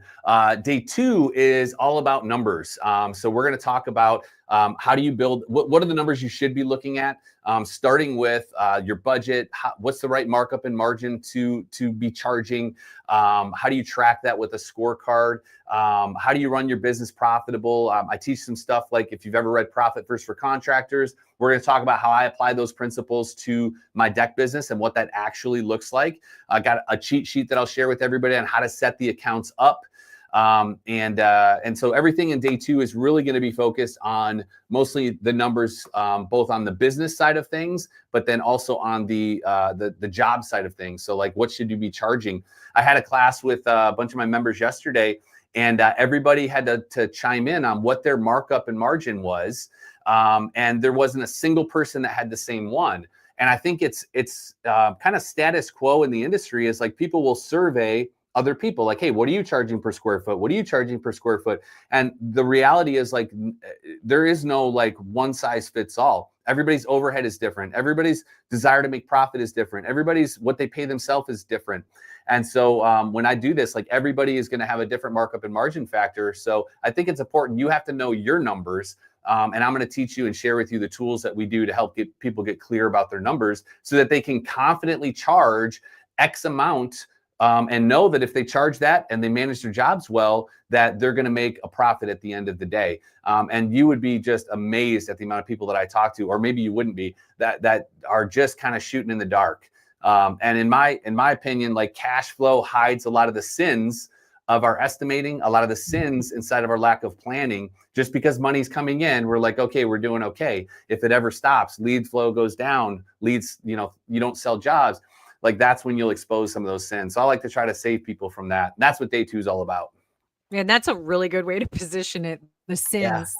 Day 2 is all about numbers. So we're going to talk about how do you build, what are the numbers you should be looking at, starting with your budget, what's the right markup and margin to be charging, how do you track that with a scorecard, how do you run your business profitable. I teach some stuff like, if you've ever read Profit First for Contractors, we're going to talk about how I apply those principles to my deck business and what that actually looks like. I got a cheat sheet that I'll share with everybody on how to set the accounts up. And so everything in day 2 is really going to be focused on mostly the numbers, both on the business side of things, but then also on the job side of things. So like, what should you be charging? I had a class with a bunch of my members yesterday, and everybody had to chime in on what their markup and margin was. And there wasn't a single person that had the same one. And I think it's kind of status quo in the industry, is like, people will survey other people like, hey, what are you charging per square foot? What are you charging per square foot? And the reality is, like, there is no like one size fits all. Everybody's overhead is different. Everybody's desire to make profit is different. Everybody's what they pay themselves is different. And so when I do this, like, everybody is going to have a different markup and margin factor. So I think it's important. You have to know your numbers. And I'm going to teach you and share with you the tools that we do to help people get clear about their numbers, so that they can confidently charge X amount, and know that if they charge that and they manage their jobs well, that they're going to make a profit at the end of the day. And you would be just amazed at the amount of people that I talk to, or maybe you wouldn't be, that are just kind of shooting in the dark. And in my opinion, like, cash flow hides a lot of the sins of our estimating, a lot of the sins inside of our lack of planning. Just because money's coming in, we're like, okay, we're doing okay. If it ever stops, lead flow goes down, leads, you don't sell jobs. Like, that's when you'll expose some of those sins. So I like to try to save people from that. That's what day 2 is all about. And that's a really good way to position it. The sins.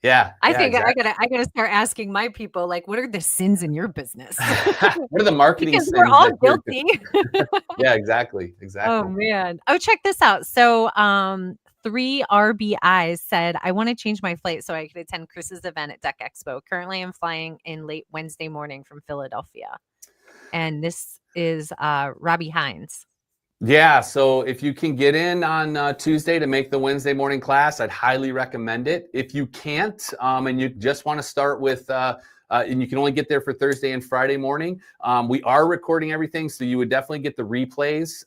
Yeah. I think exactly. I gotta start asking my people, like, what are the sins in your business? What are the marketing because sins? We're all guilty. Yeah, exactly. Oh man. Oh, check this out. So 3 RBIs said, I want to change my flight so I could attend Chris's event at DeckExpo. Currently, I'm flying in late Wednesday morning from Philadelphia. And this is Robbie Hines. Yeah, so if you can get in on Tuesday to make the Wednesday morning class, I'd highly recommend it. If you can't, and you just want to start with, and you can only get there for Thursday and Friday morning, we are recording everything, so you would definitely get the replays.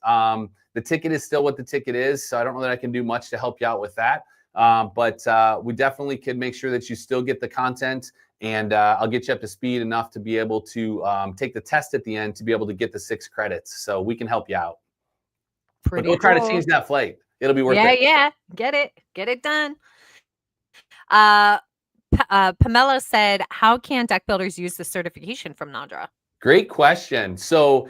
The ticket is still what the ticket is, so I don't know that I can do much to help you out with that. But we definitely can make sure that you still get the content. And I'll get you up to speed enough to be able to take the test at the end to be able to get the 6 credits. So we can help you out. But go try to change that flight. It'll be worth it. Yeah. Get it done. Pamela said, how can deck builders use the certification from Nadra? Great question. So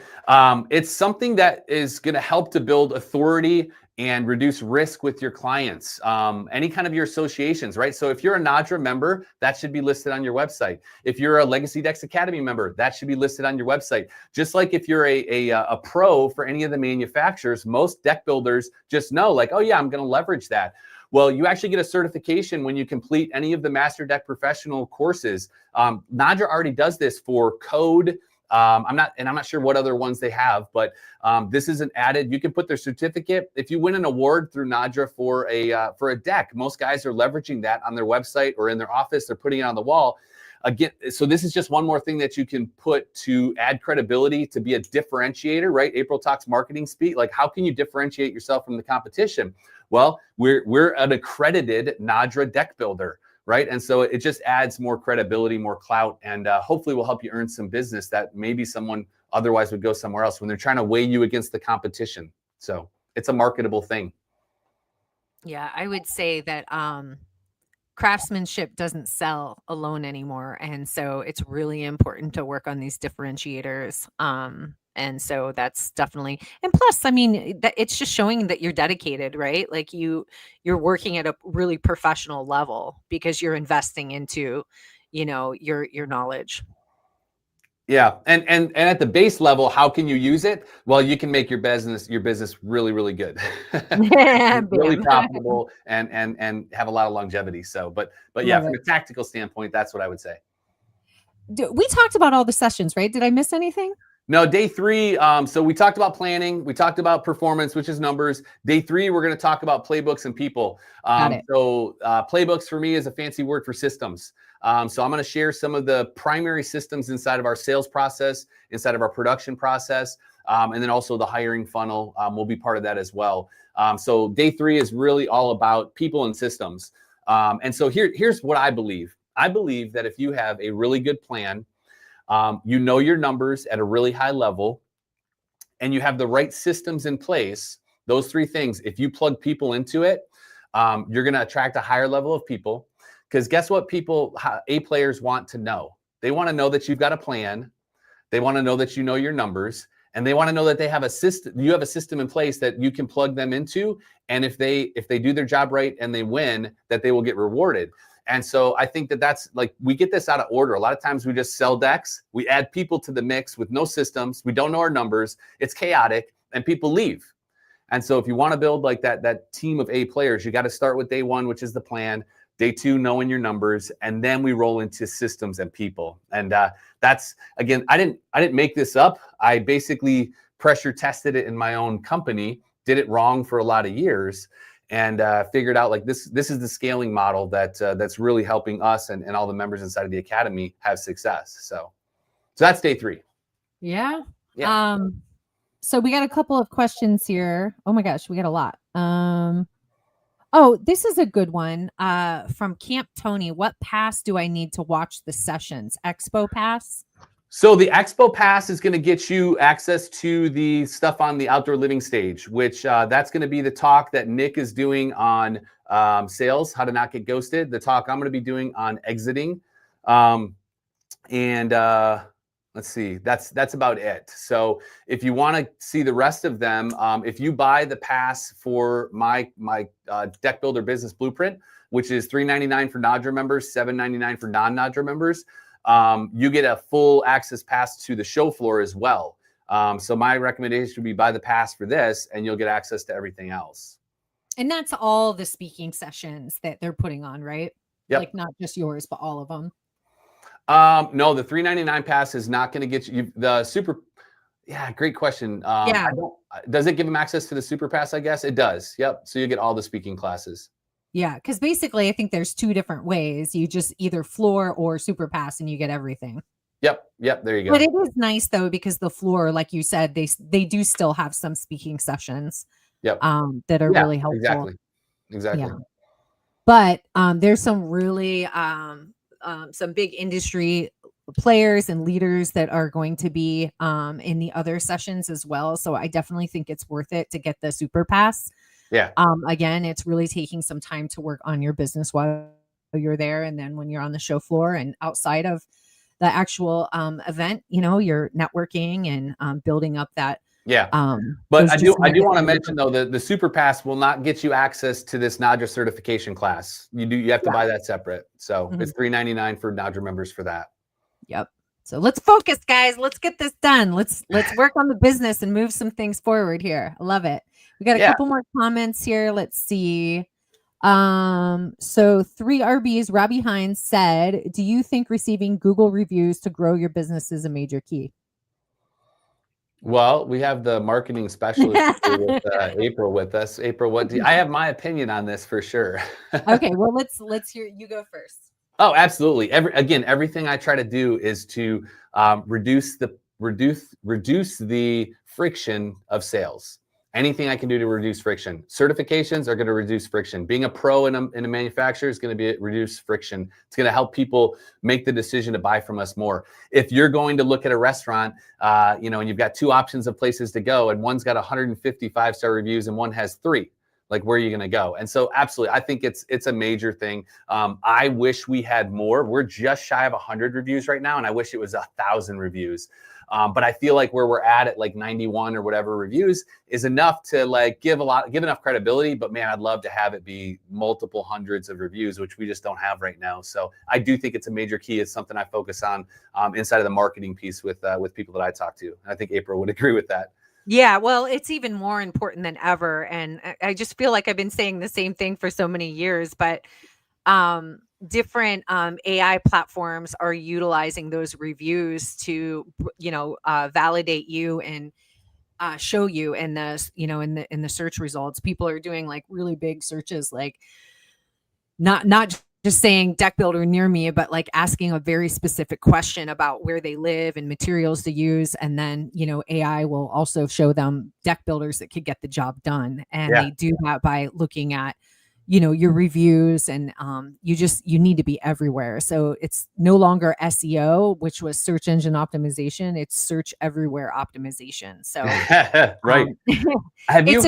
it's something that is going to help to build authority and reduce risk with your clients, any kind of your associations, right? So if you're a Nadra member, that should be listed on your website. If you're a Legacy Decks Academy member, that should be listed on your website. Just like if you're a pro for any of the manufacturers, most deck builders just know, like, oh yeah, I'm going to leverage that. Well, you actually get a certification when you complete any of the Master Deck Professional courses. Nadra already does this for code. I'm not sure what other ones they have, but this is an added. You can put their certificate. If you win an award through Nadra for a deck, most guys are leveraging that on their website or in their office. They're putting it on the wall. Again, so this is just one more thing that you can put to add credibility, to be a differentiator, right? April talks marketing speak. Like, how can you differentiate yourself from the competition? Well, we're an accredited Nadra deck builder. Right. And so it just adds more credibility, more clout, and hopefully will help you earn some business that maybe someone otherwise would go somewhere else when they're trying to weigh you against the competition. So it's a marketable thing. Yeah, I would say that craftsmanship doesn't sell alone anymore, and so it's really important to work on these differentiators. And so that's definitely, and plus, I mean, it's just showing that you're dedicated, right? Like you're working at a really professional level because you're investing into, your knowledge. Yeah, and at the base level, how can you use it? Well, you can make your business really really good, really Bam. profitable, and have a lot of longevity. So, but yeah, Love from it. a tactical standpoint, that's what I would say. We talked about all the sessions, right? Did I miss anything? No, day 3. So we talked about planning, we talked about performance, which is numbers. Day 3, we're going to talk about playbooks and people. Got it. So playbooks for me is a fancy word for systems. So I'm going to share some of the primary systems inside of our sales process, inside of our production process, and then also the hiring funnel will be part of that as well. So day 3 is really all about people and systems. And so here's what I believe. I believe that if you have a really good plan, you know your numbers at a really high level, and you have the right systems in place, those 3 things, if you plug people into it, you're going to attract a higher level of people. Because guess what A players want to know? They want to know that you've got a plan. They want to know that you know your numbers. And they want to know that they have a system. You have a system in place that you can plug them into. And if they do their job right and they win, that they will get rewarded. And so I think that's like, we get this out of order. A lot of times we just sell decks. We add people to the mix with no systems. We don't know our numbers. It's chaotic and people leave. And so if you want to build like that team of A players, you got to start with day 1, which is the plan. Day 2, knowing your numbers. And then we roll into systems and people. And that's, again, I didn't make this up. I basically pressure tested it in my own company, did it wrong for a lot of years, and figured out like this is the scaling model that's really helping us and all the members inside of the academy have success. So that's day 3. Yeah. Yeah. So we got a couple of questions here. Oh my gosh, we got a lot. Oh, this is a good one. From Camp Tony. What pass do I need to watch the sessions? Expo pass? So the Expo Pass is going to get you access to the stuff on the outdoor living stage, which that's going to be the talk that Nick is doing on sales, how to not get ghosted. The talk I'm going to be doing on exiting. Let's see, that's about it. So if you want to see the rest of them, if you buy the pass for my Deck Builder Business Blueprint, which is $3.99 for Nodra members, $7.99 for non-Nodra members, you get a full access pass to the show floor as well. So my recommendation would be buy the pass for this, and you'll get access to everything else. And that's all the speaking sessions that they're putting on, right? Yep. Like not just yours, but all of them. No, the $3.99 pass is not going to get you the super. Yeah, great question. Yeah. Does it give them access to the super pass? I guess it does. Yep. So you get all the speaking classes. Yeah, because basically I think there's 2 different ways. You just either floor or super pass and you get everything. Yep. There you go. But it is nice though, because the floor, like you said, they do still have some speaking sessions. Yep. That are really helpful. Exactly. Yeah. But there's some really some big industry players and leaders that are going to be in the other sessions as well. So I definitely think it's worth it to get the super pass. Yeah. Again, it's really taking some time to work on your business while you're there. And then when you're on the show floor and outside of the actual event, you're networking and building up that. Yeah. But I do want to mention though, the super pass will not get you access to this Nodra certification class. You have to buy that separate. So it's $3.99 for Nodra members for that. Yep. So let's focus, guys. Let's get this done. Let's work on the business and move some things forward here. I love it. We got a couple more comments here. Let's see. So 3 RBs, Robbie Hines said, do you think receiving Google reviews to grow your business is a major key? Well, we have the marketing specialist with April with us. April, I have my opinion on this for sure. Okay, well let's hear you go first. Oh, absolutely. Everything I try to do is to reduce the friction of sales. Anything I can do to reduce friction. Certifications are going to reduce friction. Being a pro in a manufacturer is going to reduce friction. It's going to help people make the decision to buy from us more. If you're going to look at a restaurant, and you've got 2 options of places to go, and one's got 150 5-star reviews and one has 3. Like, where are you going to go? And so absolutely, I think it's a major thing. I wish we had more. We're just shy of 100 reviews right now, and I wish it was 1,000 reviews. But I feel like where we're at like 91 or whatever reviews is enough to like give enough credibility. But man, I'd love to have it be multiple hundreds of reviews, which we just don't have right now. So I do think it's a major key. It's something I focus on inside of the marketing piece with people that I talk to. And I think April would agree with that. Yeah, well, it's even more important than ever. And I just feel like I've been saying the same thing for so many years, but different AI platforms are utilizing those reviews to, validate you and show you in the, in the search results. People are doing like really big searches, like not just saying deck builder near me, but like asking a very specific question about where they live and materials to use. And then, AI will also show them deck builders that could get the job done. And they do that by looking at, your reviews, and you need to be everywhere. So it's no longer SEO, which was search engine optimization. It's search everywhere optimization. So right. Have you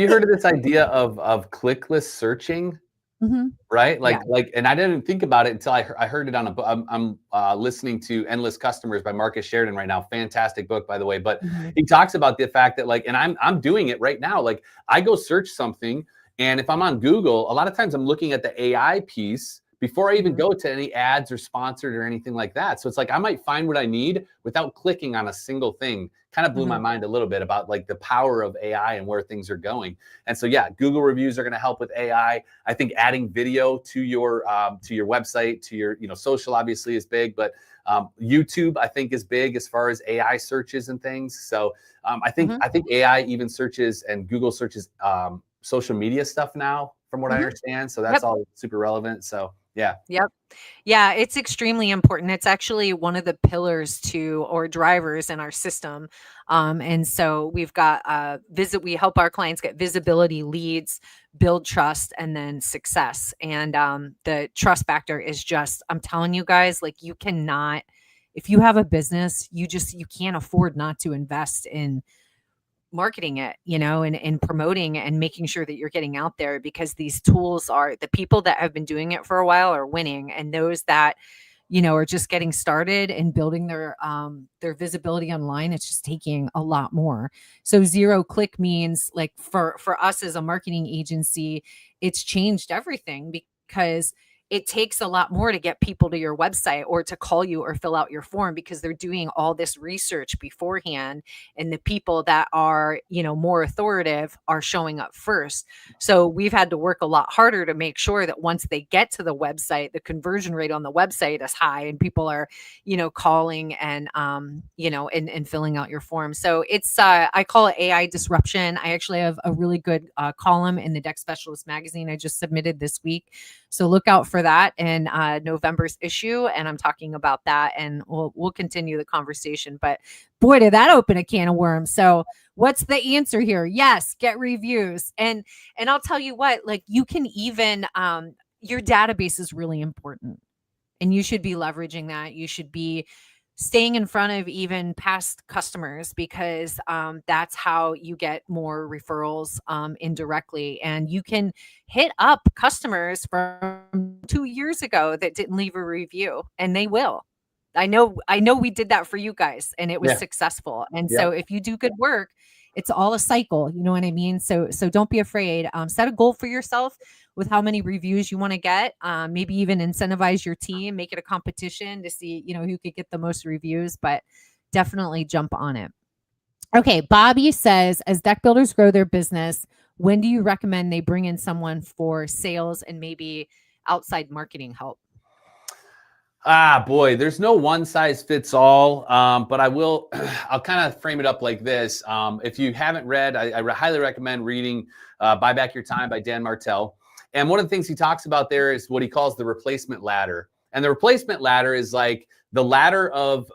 heard of this idea of clickless searching? Mm-hmm. Right. And I didn't think about it until I heard it on a book. I'm listening to Endless Customers by Marcus Sheridan right now. Fantastic book, by the way. But he talks about the fact that and I'm doing it right now. Like, I go search something, and if I'm on Google, a lot of times I'm looking at the AI piece before I even go to any ads or sponsored or anything like that. So it's like I might find what I need without clicking on a single thing. Kind of blew my mind a little bit about like the power of AI and where things are going. And so, yeah, Google reviews are going to help with AI. I think adding video to your website, to your, social obviously is big, but YouTube, I think, is big as far as AI searches and things. So I think AI even searches, and Google searches social media stuff now, from what I understand. So that's all super relevant. So yeah. Yep. Yeah, it's extremely important. It's actually one of the pillars or drivers in our system. And so we've got we help our clients get visibility, leads, build trust, and then success. And the trust factor is just, I'm telling you guys, like, you cannot, if you have a business, you can't afford not to invest in marketing it, and promoting and making sure that you're getting out there, because these tools the people that have been doing it for a while are winning, and those that, are just getting started and building their visibility online, it's just taking a lot more. So zero click means, like, for us as a marketing agency, it's changed everything, because it takes a lot more to get people to your website or to call you or fill out your form, because they're doing all this research beforehand, and the people that are, more authoritative are showing up first. So we've had to work a lot harder to make sure that once they get to the website, the conversion rate on the website is high, and people are, calling and, and filling out your form. So it's, I call it AI disruption. I actually have a really good column in the Deck Specialist magazine I just submitted this week. So look out for that in November's issue, and I'm talking about that, and we'll continue the conversation. But boy, did that open a can of worms. So what's the answer here? Yes, get reviews, and I'll tell you what, like, you can even your database is really important, and you should be leveraging that. You should be staying in front of even past customers, because that's how you get more referrals indirectly. And you can hit up customers from 2 years ago that didn't leave a review, and they will. I know we did that for you guys, and it was successful. And so if you do good work, it's all a cycle. You know what I mean? So don't be afraid. Set a goal for yourself with how many reviews you want to get. Maybe even incentivize your team, make it a competition to see, who could get the most reviews, but definitely jump on it. Okay. Bobby says, as deck builders grow their business, when do you recommend they bring in someone for sales and maybe outside marketing help? Boy, there's no one size fits all, but I'll kind of frame it up like this. If you haven't read, I highly recommend reading Buy Back Your Time by Dan Martell. And one of the things he talks about there is what he calls the replacement ladder. And the replacement ladder is like the ladder of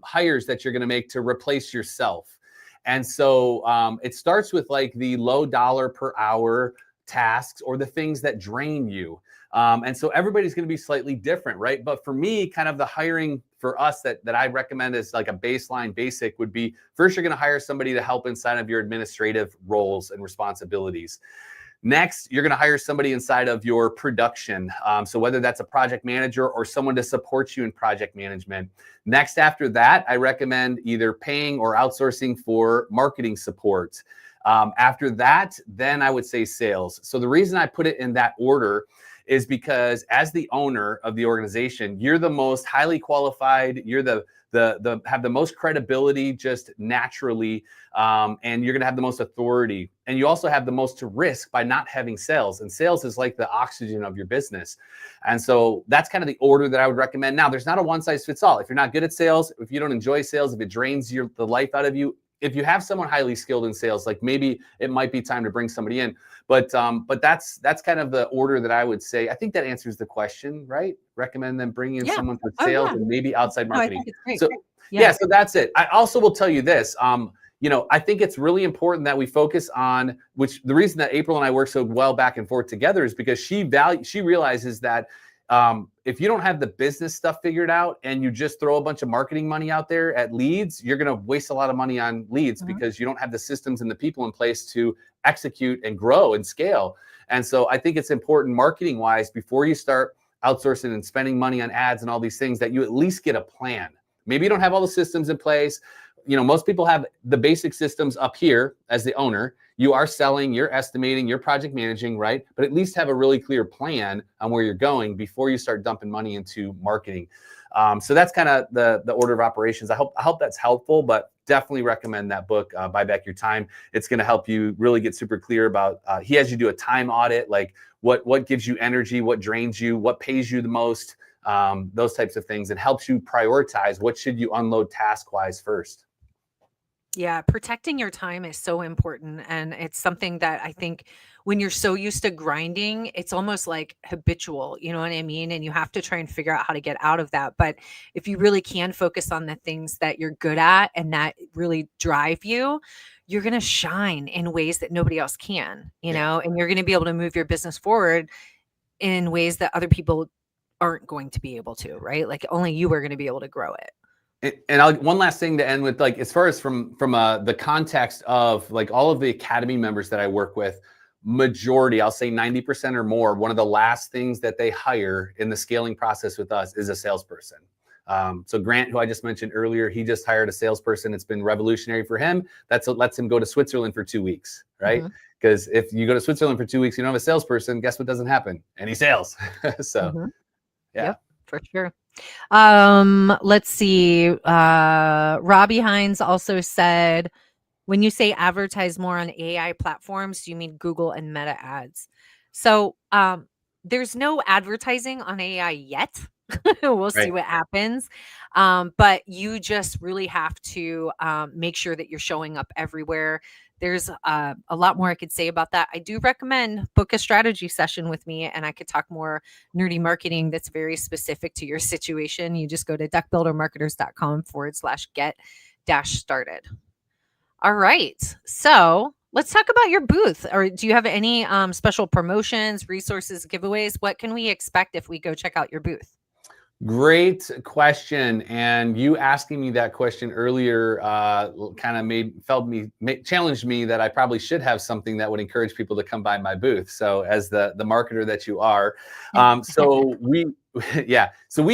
hires that you're going to make to replace yourself. And so it starts with like the low dollar per hour tasks or the things that drain you. And so everybody's going to be slightly different, right? But for me, kind of the hiring for us that I recommend as like a baseline basic would be, first, you're going to hire somebody to help inside of your administrative roles and responsibilities. Next, you're going to hire somebody inside of your production. So whether that's a project manager or someone to support you in project management. Next, after that, I recommend either paying or outsourcing for marketing support. After that, then I would say sales. So the reason I put it in that order is because as the owner of the organization, you're the most highly qualified, you're the have the most credibility just naturally, and you're going to have the most authority. And you also have the most to risk by not having sales. And sales is like the oxygen of your business. And so that's kind of the order that I would recommend. Now, there's not a one size fits all. If you're not good at sales, if you don't enjoy sales, if it drains the life out of you, if you have someone highly skilled in sales, like maybe it might be time to bring somebody in. But that's kind of the order that I would say. I think that answers the question, right? Recommend them bringing in someone for sales and maybe outside marketing. I think it's great. So so that's it. I also will tell you this. I think it's really important that we focus on, which the reason that April and I work so well back and forth together is because she realizes that if you don't have the business stuff figured out and you just throw a bunch of marketing money out there at leads, you're going to waste a lot of money on leads because you don't have the systems and the people in place to execute and grow and scale. And so I think it's important marketing wise, before you start outsourcing and spending money on ads and all these things, that you at least get a plan. Maybe you don't have all the systems in place. Most people have the basic systems up here as the owner. You are selling, you're estimating, you're project managing, right? But at least have a really clear plan on where you're going before you start dumping money into marketing. So that's kind of the order of operations. I hope that's helpful, but definitely recommend that book, Buy Back Your Time. It's going to help you really get super clear about, he has you do a time audit, like what gives you energy, what drains you, what pays you the most, those types of things, and helps you prioritize what should you unload task-wise first. Yeah, protecting your time is so important. And it's something that I think when you're so used to grinding, it's almost like habitual, you know what I mean? And you have to try and figure out how to get out of that. But if you really can focus on the things that you're good at and that really drive you, you're going to shine in ways that nobody else can, and you're going to be able to move your business forward in ways that other people aren't going to be able to, right? Like only you are going to be able to grow it. And one last thing to end with, like, as far as from the context of like all of the Academy members that I work with, majority, I'll say 90% or more, one of the last things that they hire in the scaling process with us is a salesperson. So Grant, who I just mentioned earlier, he just hired a salesperson. It's been revolutionary for him. That's what lets him go to Switzerland for 2 weeks, right? Because if you go to Switzerland for 2 weeks, you don't have a salesperson, guess what doesn't happen? Any sales. So Yep, for sure. Let's see. Robbie Hines also said, when you say advertise more on AI platforms, do you mean Google and Meta ads? So there's no advertising on AI yet. We'll see what happens. But you just really have to make sure that you're showing up everywhere. There's a lot more I could say about that. I do recommend book a strategy session with me, and I could talk more nerdy marketing that's very specific to your situation. You just go to deckbuildermarketers.com/get-started. All right. So let's talk about your booth. Or do you have any special promotions, resources, giveaways? What can we expect if we go check out your booth? Great question. And you asking me that question earlier kind of challenged me that I probably should have something that would encourage people to come by my booth. So as the marketer that you are, so we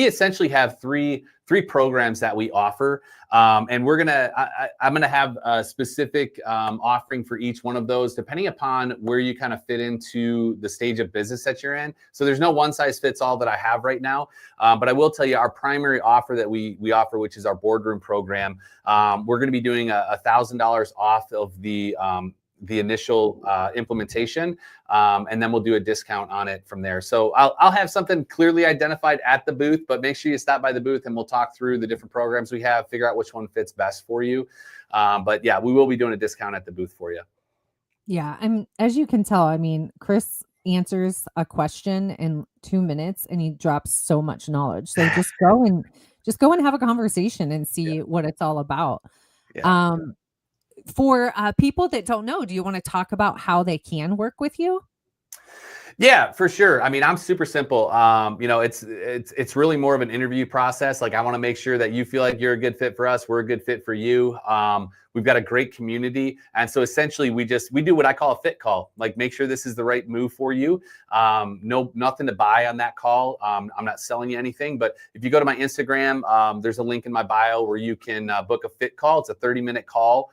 essentially have three programs that we offer. And I'm gonna have a specific offering for each one of those, depending upon where you kind of fit into the stage of business that you're in. So there's no one size fits all that I have right now. But I will tell you our primary offer that we offer, which is our boardroom program. We're gonna be doing $1,000 off of the initial implementation, and then we'll do a discount on it from there. So I'll have something clearly identified at the booth, but make sure you stop by the booth and we'll talk through the different programs we have, figure out which one fits best for you. But yeah, we will be doing a discount at the booth for you. Yeah, as you can tell, I mean, Chris answers a question in 2 minutes and he drops so much knowledge. So just go and have a conversation and see what it's all about. For people that don't know, do you want to talk about how they can work with you? Yeah, for sure. I mean, I'm super simple. It's really more of an interview process. Like, I want to make sure that you feel like you're a good fit for us. We're a good fit for you. We've got a great community, and so essentially, we do what I call a fit call. Like, make sure this is the right move for you. Nothing to buy on that call. I'm not selling you anything, but if you go to my Instagram, there's a link in my bio where you can book a fit call. It's a 30-minute call.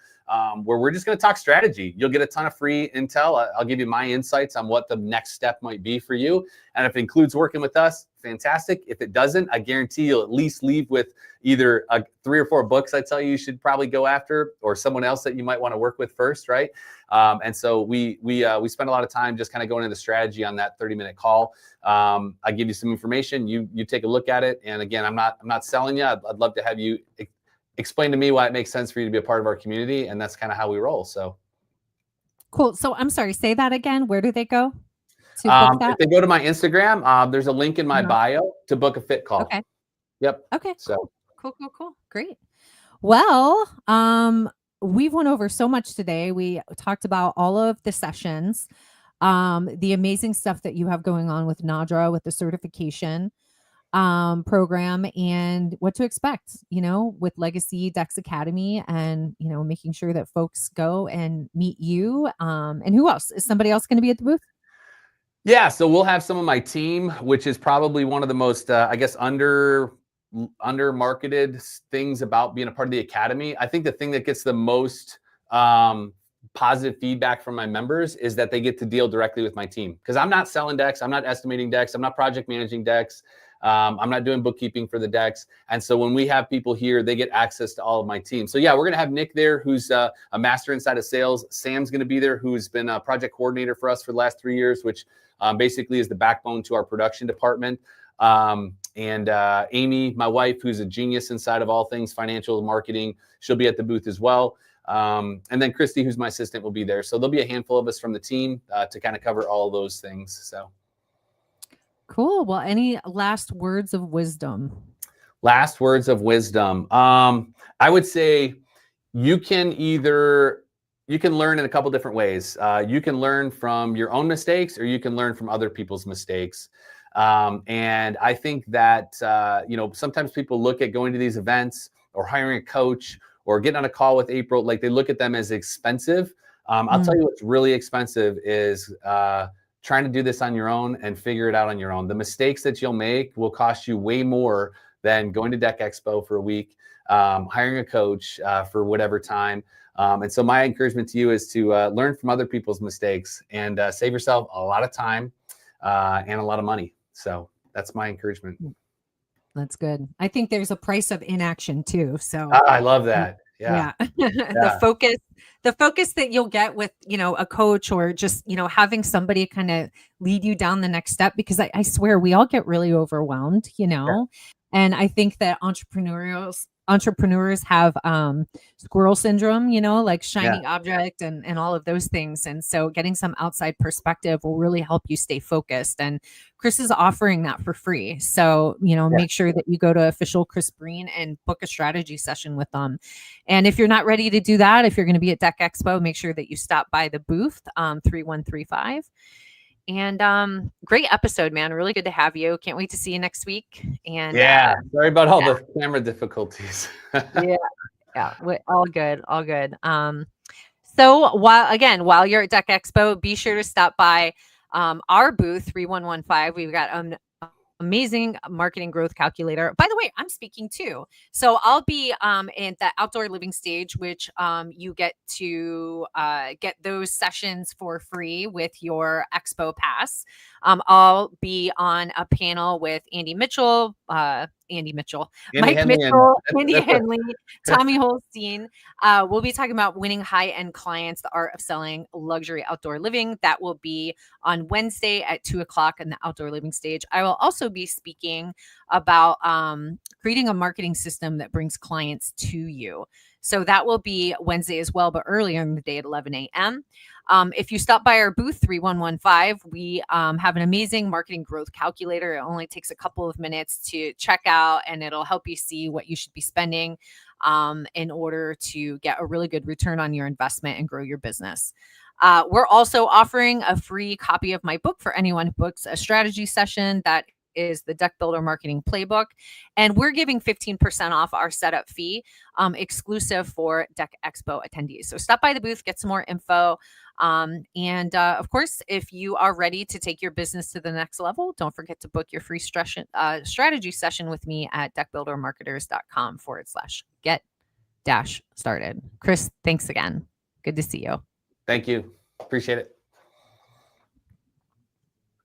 Where we're just going to talk strategy. You'll get a ton of free intel. I'll give you my insights on what the next step might be for you. And if it includes working with us, fantastic. If it doesn't, I guarantee you'll at least leave with either 3 or 4 books I tell you should probably go after, or someone else that you might want to work with first, right? And so we spend a lot of time just kind of going into the strategy on that 30-minute call. I give you some information. You take a look at it. And again, I'm not selling you. I'd love to have you explain to me why it makes sense for you to be a part of our community, and that's kind of how we roll. So cool. So I'm sorry, say that again. Where do they go to book that? if they go to my Instagram, there's a link in my bio to book a fit call. Okay. Yep. Okay. So Cool. Great. Well, we've went over so much today. We talked about all of the sessions, the amazing stuff that you have going on with Nadra, with the certification program, and what to expect, with Legacy Dex Academy, and, making sure that folks go and meet you. And who else? Is somebody else going to be at the booth? yeah, so we'll have some of my team, which is probably one of the most, I guess, under marketed things about being a part of the Academy. I think the thing that gets the most positive feedback from my members is that they get to deal directly with my team, because I'm not selling decks. I'm not estimating decks. I'm not project managing decks. I'm not doing bookkeeping for the decks. And so when we have people here, they get access to all of my team. So yeah, we're going to have Nick there, who's a master inside of sales. Sam's going to be there, who's been a project coordinator for us for the last 3 years, which basically is the backbone to our production department. And Amy, my wife, who's a genius inside of all things financial marketing, she'll be at the booth as well. And then Christy, who's my assistant, will be there. So there'll be a handful of us from the team to kind of cover all those things. So cool. Well, any last words of wisdom? Last words of wisdom. I would say you can learn in a couple different ways. You can learn from your own mistakes, or you can learn from other people's mistakes. And I think that, sometimes people look at going to these events or hiring a coach or getting on a call with April, like they look at them as expensive. I'll tell you what's really expensive is trying to do this on your own and figure it out on your own. The mistakes that you'll make will cost you way more than going to DeckExpo for a week, hiring a coach for whatever time. And so my encouragement to you is to learn from other people's mistakes and save yourself a lot of time and a lot of money. So that's my encouragement. That's good. I think there's a price of inaction too. So I love that. Yeah. The focus that you'll get with, a coach, or just, having somebody kind of lead you down the next step, because I swear we all get really overwhelmed, and I think that entrepreneurs have squirrel syndrome, like shiny object and all of those things. And so getting some outside perspective will really help you stay focused. And Chris is offering that for free. So, make sure that you go to official Chris Breen and book a strategy session with them. And if you're not ready to do that, if you're going to be at DeckExpo, make sure that you stop by the booth, 3135. And great episode, man. Really good to have you. Can't wait to see you next week. And sorry about all the camera difficulties. All good. So while you're at DeckExpo, be sure to stop by our booth 3115. We've got an amazing marketing growth calculator. By the way, I'm speaking too. So I'll be at the outdoor living stage, which you get to get those sessions for free with your Expo Pass. I'll be on a panel with Mike Mitchell, Andy Henley, Tommy Holstein. We'll be talking about winning high-end clients, the art of selling luxury outdoor living. That will be on Wednesday at 2:00 in the outdoor living stage. I will also be speaking about creating a marketing system that brings clients to you. So that will be Wednesday as well, but earlier in the day at 11 a.m. If you stop by our booth 3115, we have an amazing marketing growth calculator. It only takes a couple of minutes to check out, and it'll help you see what you should be spending in order to get a really good return on your investment and grow your business. We're also offering a free copy of my book for anyone who books a strategy session. That is the Deck Builder Marketing Playbook. And we're giving 15% off our setup fee, exclusive for DeckExpo attendees. So stop by the booth, get some more info. Of course, if you are ready to take your business to the next level, don't forget to book your free strategy session with me at deckbuildermarketers.com/get-started. Chris, thanks again. Good to see you. Thank you. Appreciate it.